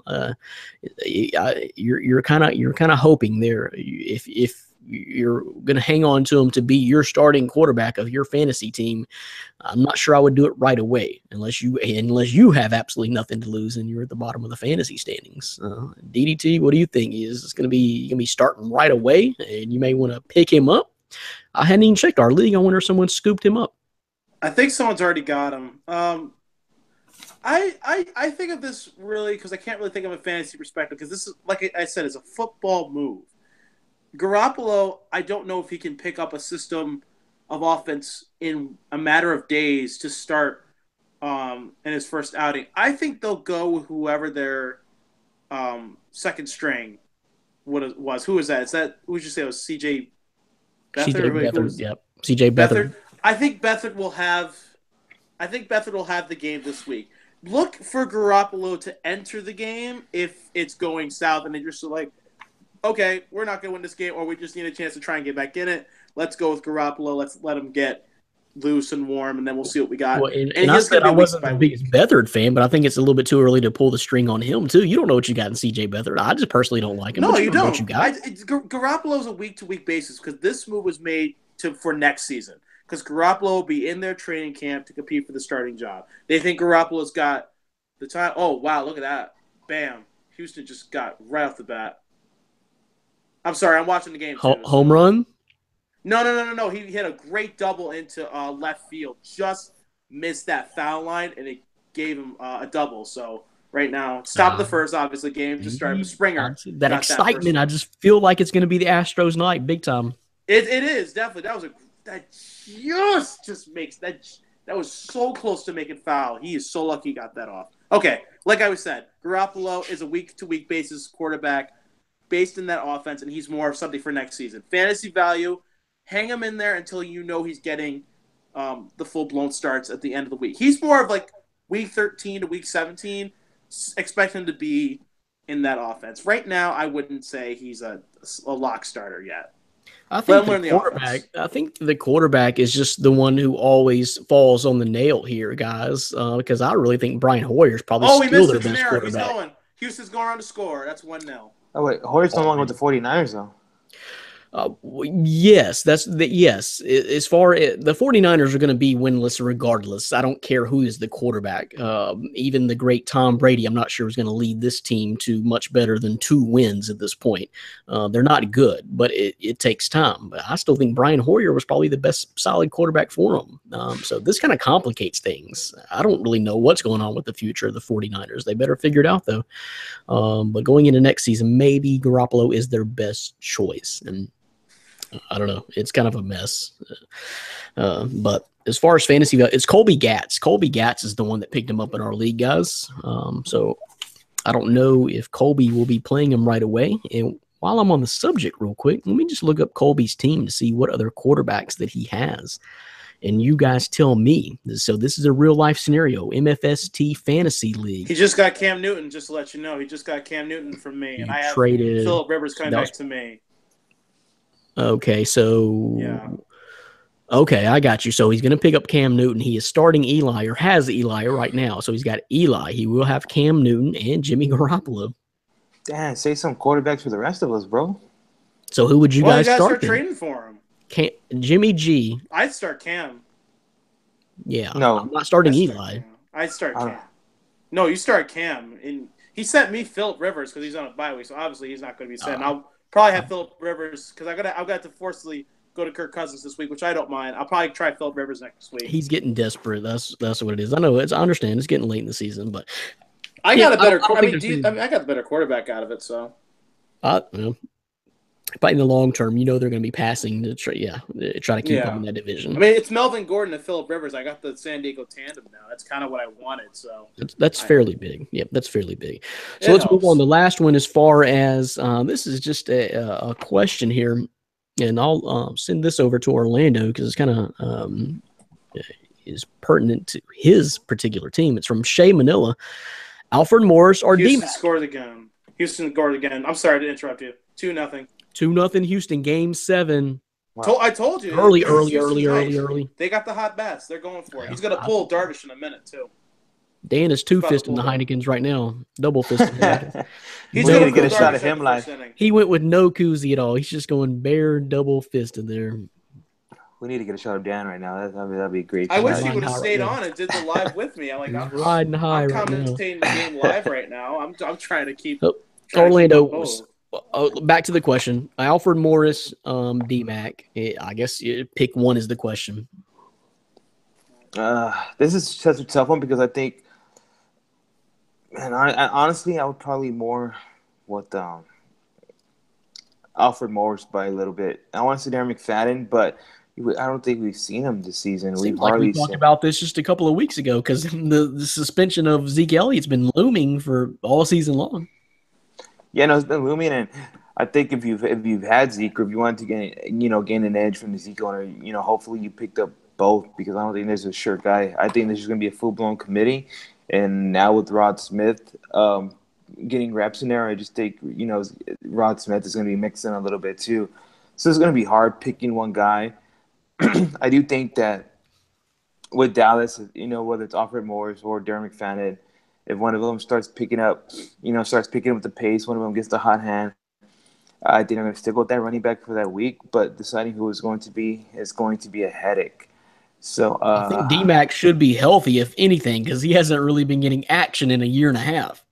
You're kind of hoping there if you're going to hang on to him to be your starting quarterback of your fantasy team. I'm not sure I would do it right away unless you have absolutely nothing to lose and you're at the bottom of the fantasy standings. DDT, what do you think? Is this going to be starting right away, and you may want to pick him up? I hadn't even checked our league. I wonder if someone scooped him up. I think someone's already got him. I think of this really because I can't really think of a fantasy perspective, because this is, like I said, it's a football move. Garoppolo, I don't know if he can pick up a system of offense in a matter of days to start in his first outing. I think they'll go with whoever their second string was. Who was that? Who would you say it was? CJ Beathard? CJ Beathard, yep. CJ Beathard. I think Beathard will have the game this week. Look for Garoppolo to enter the game if it's going south and you're just like, okay, we're not going to win this game, or we just need a chance to try and get back in it. Let's go with Garoppolo. Let's let him get loose and warm, and then we'll see what we got. Well, and I said I wasn't the biggest Beathard fan, but I think it's a little bit too early to pull the string on him, too. You don't know what you got in C.J. Beathard. I just personally don't like him. No, you don't. What you got. Garoppolo's a week-to-week basis because this move was made for next season because Garoppolo will be in their training camp to compete for the starting job. They think Garoppolo's got the time. Oh, wow, look at that. Bam. Houston just got right off the bat. I'm sorry, I'm watching the game, too. Home run? No. He hit a great double into left field. Just missed that foul line, and it gave him a double. So right now, stop the first, obviously, game. Just started with Springer. That excitement, I just feel like it's going to be the Astros night, big time. It is, definitely. That was so close to making foul. He is so lucky he got that off. Okay, like I was said, Garoppolo is a week-to-week basis quarterback based in that offense, and he's more of something for next season. Fantasy value, hang him in there until you know he's getting the full-blown starts at the end of the week. He's more of like week 13 to week 17. Expect him to be in that offense. Right now, I wouldn't say he's a lock starter yet. I think the quarterback is just the one who always falls on the nail here, guys, because I really think Brian Hoyer is probably still their best quarterback. He's going. Houston's going around to score. That's 1-0. Oh, wait. Hoyer's no longer with the 49ers, though. Yes, yes. As far as the 49ers are going to be winless regardless. I don't care who is the quarterback. Even the great Tom Brady, I'm not sure is going to lead this team to much better than 2 wins at this point. They're not good, but it takes time. But I still think Brian Hoyer was probably the best solid quarterback for them. So this kind of complicates things. I don't really know what's going on with the future of the 49ers. They better figure it out, though. But going into next season, maybe Garoppolo is their best choice. And I don't know. It's kind of a mess. But as far as fantasy, it's Colby Gatz. Colby Gatz is the one that picked him up in our league, guys. So I don't know if Colby will be playing him right away. And while I'm on the subject real quick, let me just look up Colby's team to see what other quarterbacks that he has. And you guys tell me. So this is a real-life scenario, MFST Fantasy League. He just got Cam Newton, just to let you know. He just got Cam Newton from me. And I have Phillip Rivers coming back to me. Okay, so yeah. Okay, I got you. So he's going to pick up Cam Newton. He is starting Eli, or has Eli right now. So he's got Eli. He will have Cam Newton and Jimmy Garoppolo. Damn, say some quarterbacks for the rest of us, bro. So who would you guys start? Trading for him. Jimmy G. I'd start Cam. Yeah, no, I'm not starting Eli. I'd start Cam. No, you start Cam. And he sent me Phillip Rivers because he's on a bye week, so obviously he's not going to be sent. I'll probably have Phillip Rivers because I've got to forcibly go to Kirk Cousins this week, which I don't mind. I'll probably try Phillip Rivers next week. He's getting desperate. That's what it is. I know. I understand. It's getting late in the season, but I got a better. I got the better quarterback out of it. So, but in the long term, you know they're going to be passing to try to keep them in that division. I mean, it's Melvin Gordon and Phillip Rivers. I got the San Diego tandem now. That's kind of what I wanted. So that's fairly big. Yep, that's fairly big. So let's move on. The last one, as far as this is just a question here, and I'll send this over to Orlando because it's kind of is pertinent to his particular team. It's from Shea Manila. Alfred Morris or Houston scored again. Houston scored again. I'm sorry to interrupt you. 2-0. 2-0 Houston, Game 7. Wow. I told you. Early. They got the hot bats. They're going for it. He's going to pull Darvish in a minute, too. Dan is two-fisting the Heinekens right now. Double-fisting. He's going to get a shot at him live. He went with no koozie at all. He's just going bare double-fisted there. We need to get a shot of Dan right now. That'd be great. I wish he would have stayed on and did the live with me. I'm riding high right now. I'm commentating the game live right now. I'm trying to keep Orlando. Back to the question. Alfred Morris, D-Mac. I guess pick one is the question. This is such a tough one because I think, man, I honestly, I would probably more with Alfred Morris by a little bit. I want to say Darren McFadden, but I don't think we've seen him this season. We talked about this just a couple of weeks ago because the suspension of Zeke Elliott's been looming for all season long. Yeah, no, it's been looming, and I think if you've had Zeke, or if you wanted to gain an edge from the Zeke owner, hopefully you picked up both because I don't think there's a sure guy. I think this is going to be a full blown committee, and now with Rod Smith, getting reps in there. I just think, Rod Smith is going to be mixing a little bit too. So it's going to be hard picking one guy. I do think that with Dallas, whether it's Alfred Morris or Darren McFadden, if one of them starts picking up the pace, one of them gets the hot hand, I think they're going to stick with that running back for that week. But deciding who is going to be a headache. So I think D-Mac should be healthy, if anything, because he hasn't really been getting action in a year and a half.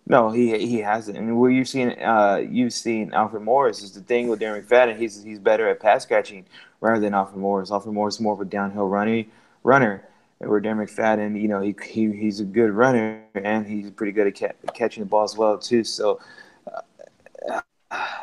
No, he hasn't. And where you've seen Alfred Morris is the thing with Darren McFadden. He's better at pass catching rather than Alfred Morris. Alfred Morris is more of a downhill runner. And where Darren McFadden, he's a good runner and he's pretty good at catching the ball as well too. So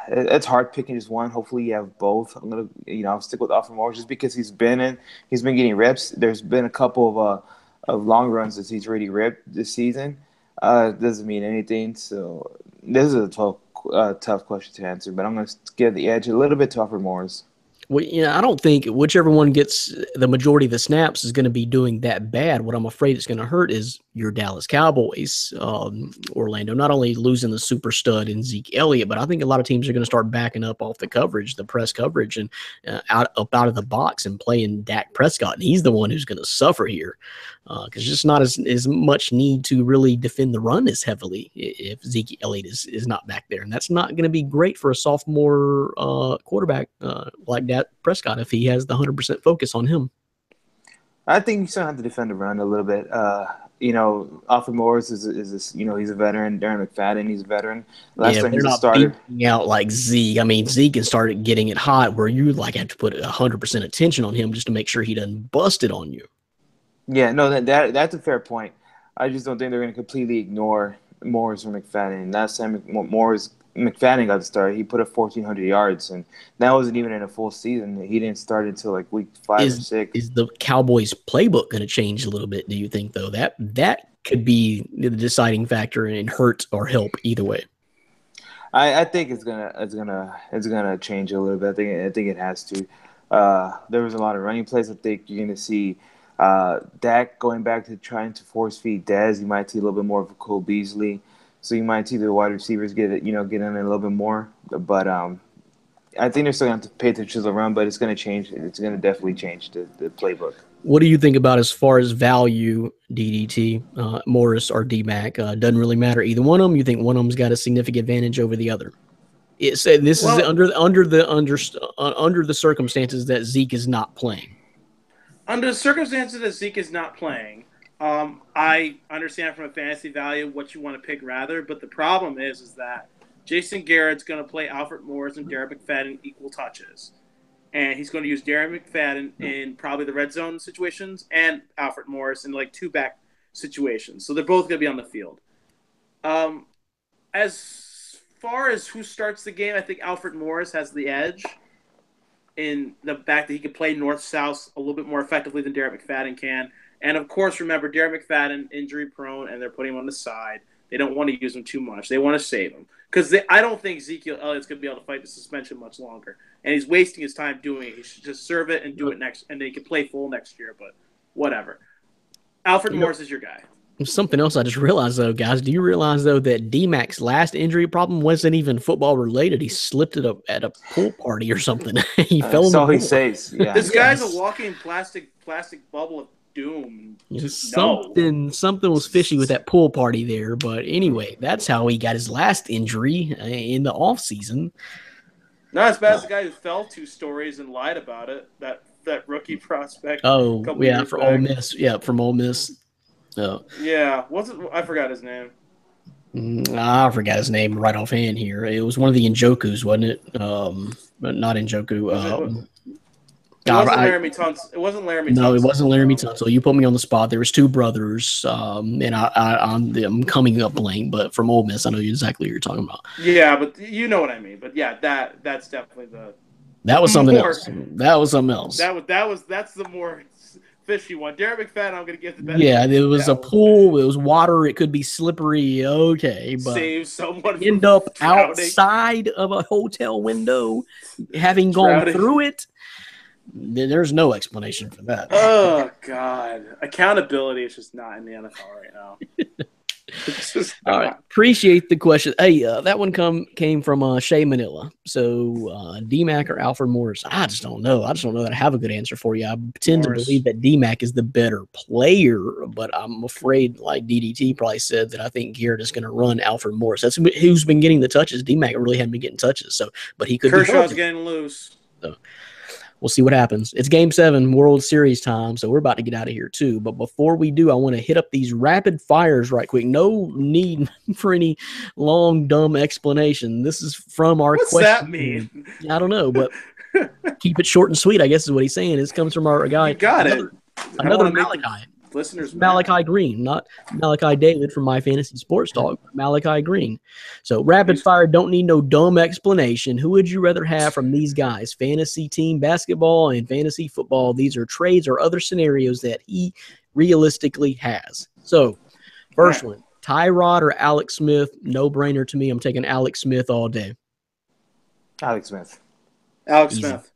it's hard picking just one. Hopefully you have both. I'm gonna I'll stick with Alfred Morris just because he's been getting reps. There's been a couple of long runs that he's already ripped this season. It doesn't mean anything. So this is a tough question to answer, but I'm going to give the edge a little bit to Alfred Morris. Well, I don't think whichever one gets the majority of the snaps is going to be doing that bad. What I'm afraid it's going to hurt is your Dallas Cowboys, Orlando, not only losing the super stud in Zeke Elliott, but I think a lot of teams are going to start backing up off the coverage, the press coverage, and out of the box and playing Dak Prescott. And he's the one who's going to suffer here because just not as much need to really defend the run as heavily if Zeke Elliott is not back there. And that's not going to be great for a sophomore quarterback like Dak Prescott if he has the 100% focus on him. I think you still have to defend the run a little bit. Alfred Morris is he's a veteran. Darren McFadden, he's a veteran. Last time he's a starter. Out like Zeke. I mean, Zeke can start getting it hot where you have to put 100% attention on him just to make sure he doesn't bust it on you. Yeah, no, that's a fair point. I just don't think they're going to completely ignore Morris or McFadden. Last time McFadden got the start, he put up 1,400 yards, and that wasn't even in a full season. He didn't start until like week 5 or 6. Is the Cowboys' playbook going to change a little bit? Do you think though that could be the deciding factor and hurt or help either way? I think it's gonna change a little bit. I think it has to. There was a lot of running plays. I think you're going to see Dak going back to trying to force feed Dez. You might see a little bit more of a Cole Beasley. So you might see the wide receivers get in a little bit more. But I think they're still going to have to pay attention to the run, but it's going to change. It's going to definitely change the playbook. What do you think about as far as value, DDT, Morris or D-Mac? Doesn't really matter either one of them. You think one of them's got a significant advantage over the other? This is under the circumstances that Zeke is not playing. Under the circumstances that Zeke is not playing, I understand from a fantasy value what you want to pick rather, but the problem is that Jason Garrett's going to play Alfred Morris and Darren McFadden equal touches. And he's going to use Darren McFadden in probably the red zone situations and Alfred Morris in like 2-back situations. So they're both going to be on the field. As far as who starts the game, I think Alfred Morris has the edge in the fact that he can play north-south a little bit more effectively than Darren McFadden can. And, of course, remember, Darren McFadden, injury-prone, and they're putting him on the side. They don't want to use him too much. They want to save him. Because I don't think Ezekiel Elliott's going to be able to fight the suspension much longer. And he's wasting his time doing it. He should just serve it and do it next, and they can play full next year, but whatever. Alfred Morris is your guy. Something else I just realized, though, guys. Do you realize, though, that D-Mac's last injury problem wasn't even football-related? He slipped it up at a pool party or something. He fell in the pool. That's all he says. Yeah. This guy's a walking plastic bubble of doom. Something was fishy with that pool party there. But anyway, that's how he got his last injury in the offseason. Not as bad as the guy who fell 2 stories and lied about it. That rookie prospect. Oh, yeah, for Ole Miss. Yeah, from Ole Miss. Yeah, I forgot his name. I forgot his name right offhand here. It was one of the Njokus, wasn't it? But not Njoku. It wasn't Laramie Tunsil. It wasn't Laramie Tunsil. No, it wasn't Laramie Tunsil. You put me on the spot. There was 2 brothers, and I'm coming up blank, but from Ole Miss, I know exactly what you're talking about. Yeah, but you know what I mean. But yeah, that's definitely that was something else. That was something else. That's the more fishy one. Darren McFadden, I'm going to give the benefit. Yeah, it was a pool. It was water. It could be slippery. Okay, but save someone end up outside of a hotel window, having gone through it. There's no explanation for that. Oh God, accountability is just not in the NFL right now. All right. Appreciate the question. Hey, that one came from Shay Manila. So DMAC or Alfred Morris? I just don't know. I don't know that I have a good answer for you. I tend to believe that DMAC is the better player, but I'm afraid, like DDT probably said, that I think Garrett is going to run Alfred Morris. That's who's been getting the touches. DMAC really hadn't been getting touches. So, but he could. Kershaw's getting loose. So we'll see what happens. It's Game 7, World Series time, so we're about to get out of here too. But before we do, I want to hit up these rapid fires right quick. No need for any long, dumb explanation. This is from our What's question. that mean? I don't know, but keep it short and sweet, I guess is what he's saying. This comes from our guy. You got another Malachi. Listeners, Malachi Green, not Malachi David from My Fantasy Sports Talk, but Malachi Green. So rapid fire, don't need no dumb explanation. Who would you rather have from these guys? Fantasy team basketball and fantasy football. These are trades or other scenarios that he realistically has. So first one, Tyrod or Alex Smith? No brainer to me. I'm taking Alex Smith all day. Alex Smith. Alex Easy. Smith.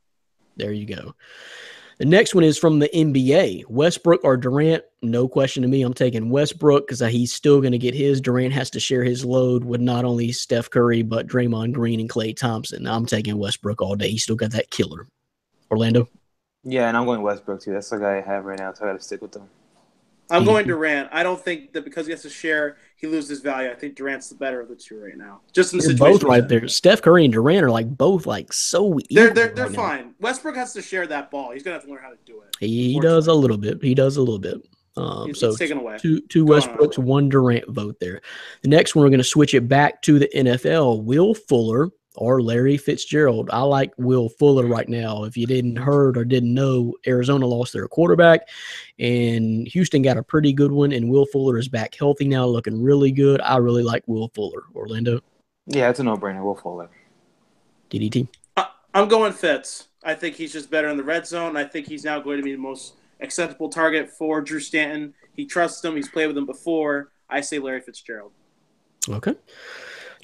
There you go. The next one is from the NBA. Westbrook or Durant? No question to me. I'm taking Westbrook because he's still going to get his. Durant has to share his load with not only Steph Curry, but Draymond Green and Klay Thompson. I'm taking Westbrook all day. He's still got that killer. Orlando? Yeah, and I'm going Westbrook too. That's the guy I have right now, so I got to stick with him. I'm going Durant. I don't think that because he has to share, he loses value. I think Durant's the better of the two right now. Just in the situation. Both right there. Steph Curry and Durant are both so equal. They're fine. Westbrook has to share that ball. He's gonna have to learn how to do it. He does a little bit. He's taken away. Two Westbrooks, one Durant vote there. The next one, we're going to switch it back to the NFL. Will Fuller or Larry Fitzgerald. I like Will Fuller right now. If you didn't heard or didn't know, Arizona lost their quarterback, and Houston got a pretty good one, and Will Fuller is back healthy now, looking really good. I really like Will Fuller. Orlando? Yeah, it's a no-brainer. Will Fuller. DDT? I'm going Fitz. I think he's just better in the red zone. I think he's now going to be the most acceptable target for Drew Stanton. He trusts him. He's played with him before. I say Larry Fitzgerald. Okay.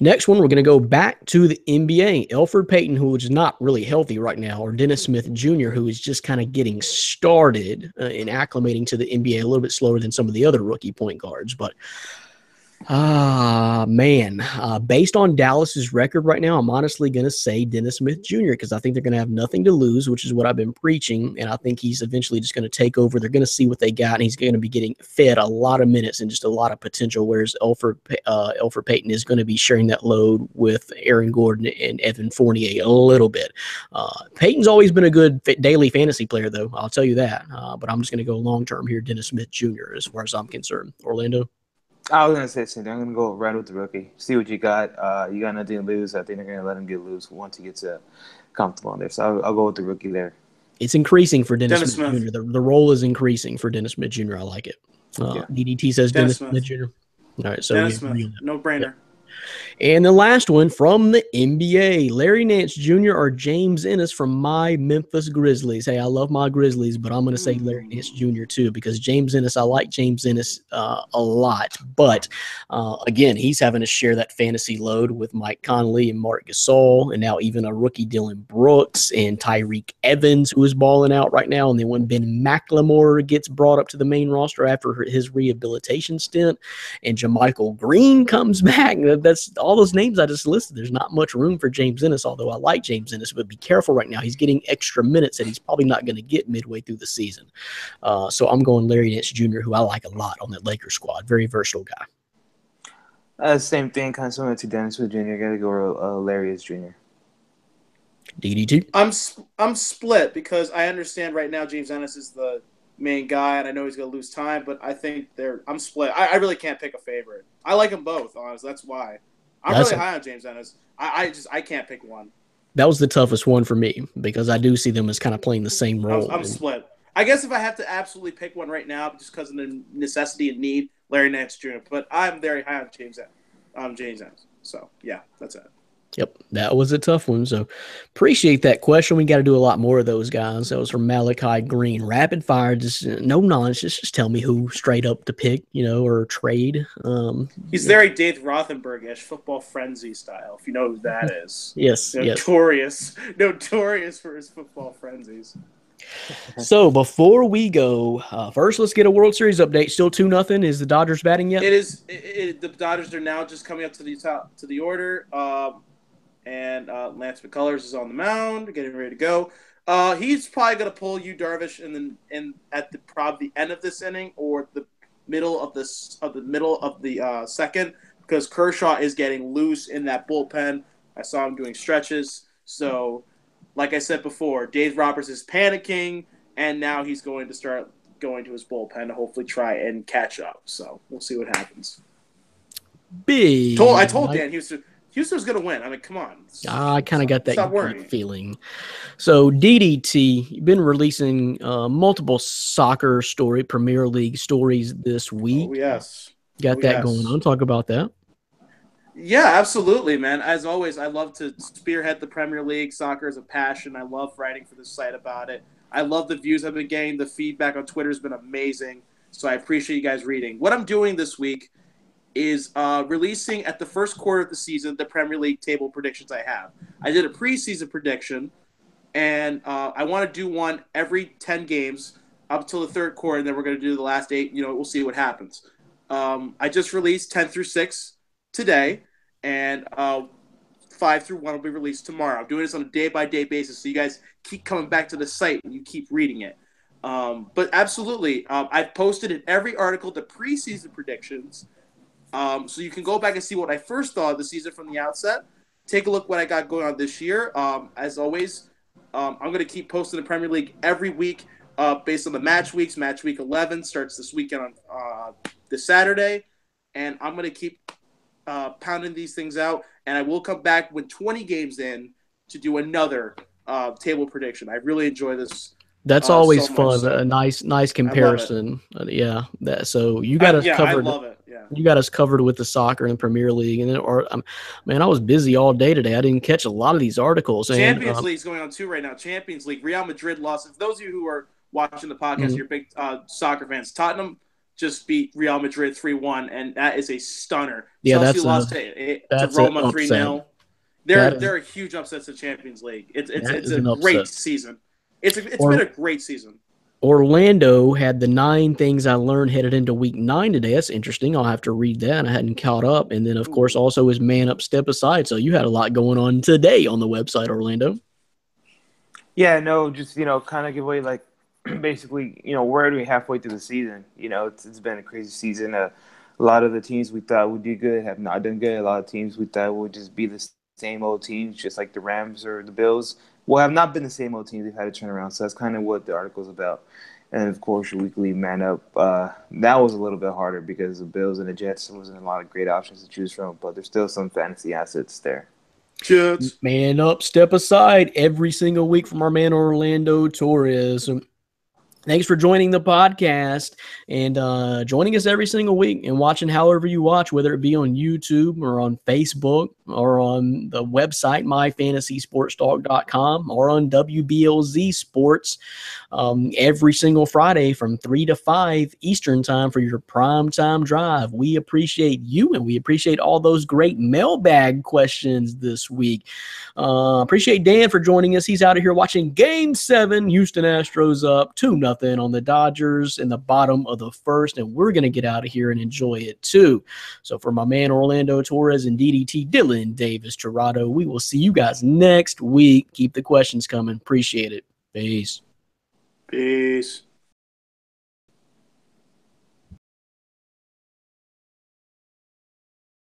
Next one, we're going to go back to the NBA. Elfrid Payton, who is not really healthy right now, or Dennis Smith Jr., who is just kind of getting started in acclimating to the NBA a little bit slower than some of the other rookie point guards. But, based on Dallas's record right now, I'm honestly going to say Dennis Smith Jr. because I think they're going to have nothing to lose, which is what I've been preaching, and I think he's eventually just going to take over. They're going to see what they got, and he's going to be getting fed a lot of minutes and just a lot of potential, whereas Elfrid Payton is going to be sharing that load with Aaron Gordon and Evan Fournier a little bit. Payton's always been a good daily fantasy player, though, I'll tell you that, but I'm just going to go long-term here, Dennis Smith Jr., as far as I'm concerned. Orlando? I was going to say the same thing. I'm going to go right with the rookie. See what you got. You got nothing to lose. I think they're going to let him get loose once he gets comfortable in there. So I'll go with the rookie there. It's increasing for Dennis Smith Jr. The role is increasing for Dennis Smith Jr. I like it. DDT says Dennis Smith Jr. All right, so Dennis Smith, no brainer. Yeah. And the last one from the NBA, Larry Nance Jr. or James Ennis from my Memphis Grizzlies. Hey, I love my Grizzlies, but I'm going to say Larry Nance Jr. too because James Ennis, I like James Ennis a lot. But, again, he's having to share that fantasy load with Mike Conley and Mark Gasol and now even a rookie Dylan Brooks and Tyreek Evans, who is balling out right now. And then when Ben McLemore gets brought up to the main roster after his rehabilitation stint and JaMychal Green comes back, that's all those names I just listed. There's not much room for James Ennis, although I like James Ennis, but be careful right now. He's getting extra minutes that he's probably not going to get midway through the season. So I'm going Larry Nance Jr., who I like a lot on that Lakers squad. Very versatile guy. Same thing, kind of similar to Dennis Smith Jr. Got to go Larry Jr. DDT? I'm split because I understand right now James Ennis is the main guy, and I know he's going to lose time, but I think I'm split. I really can't pick a favorite. I like them both, honestly. That's why. I'm really high on James Ennis. I can't pick one. That was the toughest one for me because I do see them as kind of playing the same role. I'm split. I guess if I have to absolutely pick one right now, just because of the necessity and need, Larry Nance Jr. But I'm very high on James Ennis. So yeah, that's it. Yep, that was a tough one. So appreciate that question. We got to do a lot more of those guys. That was from Malachi Green. Rapid fire, just no nonsense. Just tell me who straight up to pick, or trade. He's very Dave Rothenberg-ish, Football Frenzy style, if you know who that is. Yes. Notorious for his football frenzies. So before we go, first let's get a World Series update. Still 2-0. Is the Dodgers batting yet? It is. The Dodgers are now just coming up to the order, and Lance McCullers is on the mound, getting ready to go. He's probably going to pull Yu Darvish at probably the end of this inning or the middle of the second, because Kershaw is getting loose in that bullpen. I saw him doing stretches. So, like I said before, Dave Roberts is panicking, and now he's going to start going to his bullpen to hopefully try and catch up. So we'll see what happens. I told Dan Houston was going to win. I mean, come on. I kind of got that feeling. So DDT, you've been releasing multiple soccer Premier League stories this week. Oh, yes. Got that going on. Talk about that. Yeah, absolutely, man. As always, I love to spearhead the Premier League. Soccer is a passion. I love writing for the site about it. I love the views I've been getting. The feedback on Twitter has been amazing. So I appreciate you guys reading. What I'm doing this week is releasing at the first quarter of the season the Premier League table predictions I have. I did a preseason prediction, and I want to do one every 10 games up until the third quarter, and then we're going to do the last 8. We'll see what happens. I just released 10 through 6 today, and 5 through 1 will be released tomorrow. I'm doing this on a day-by-day basis, so you guys keep coming back to the site and you keep reading it. But absolutely, I've posted in every article the preseason predictions, so you can go back and see what I first thought of the season from the outset. Take a look what I got going on this year. As always, I'm going to keep posting the Premier League every week based on the match weeks. Match week 11 starts this weekend on this Saturday, and I'm going to keep pounding these things out, and I will come back when 20 games in to do another table prediction. I really enjoy this. That's always so fun. A nice comparison. Yeah. So you got us covered. I love it. Yeah. You got us covered with the soccer and Premier League, and man, I was busy all day today. I didn't catch a lot of these articles. Champions League is going on too right now. Champions League. Real Madrid lost. For those of you who are watching the podcast, you're big soccer fans. Tottenham just beat Real Madrid 3-1, and that is a stunner. Yeah, Chelsea lost to Roma 3-0. There are huge upsets in Champions League. It's a great season. It's been a great season. Orlando had the 9 things I learned headed into week 9 today. That's interesting. I'll have to read that. I hadn't caught up. And then, of course, also is Man Up, Step Aside. So you had a lot going on today on the website, Orlando. Yeah, no, just, kind of give away, like, basically, we're already halfway through the season. It's been a crazy season. A lot of the teams we thought would do good have not done good. A lot of teams we thought would just be the same old teams, just like the Rams or the Bills, have not been the same old teams. They've had to turn around. So that's kind of what the article's about. And, of course, your weekly Man Up. That was a little bit harder because the Bills and the Jets, there wasn't a lot of great options to choose from, but there's still some fantasy assets there. Jets. Man Up, Step Aside every single week from our man Orlando Torres. Thanks for joining the podcast and joining us every single week and watching however you watch, whether it be on YouTube or on Facebook or on the website, myfantasysportstalk.com, or on WBLZ Sports every single Friday from 3 to 5 Eastern time for your prime time drive. We appreciate you, and we appreciate all those great mailbag questions this week. Appreciate Dan for joining us. He's out of here watching Game 7. Houston Astros up 2-0 on the Dodgers in the bottom of the first, and we're going to get out of here and enjoy it too. So for my man Orlando Torres and DDT Dylan Davis Tirado, we will see you guys next week. Keep the questions coming. Appreciate it. Peace. Peace.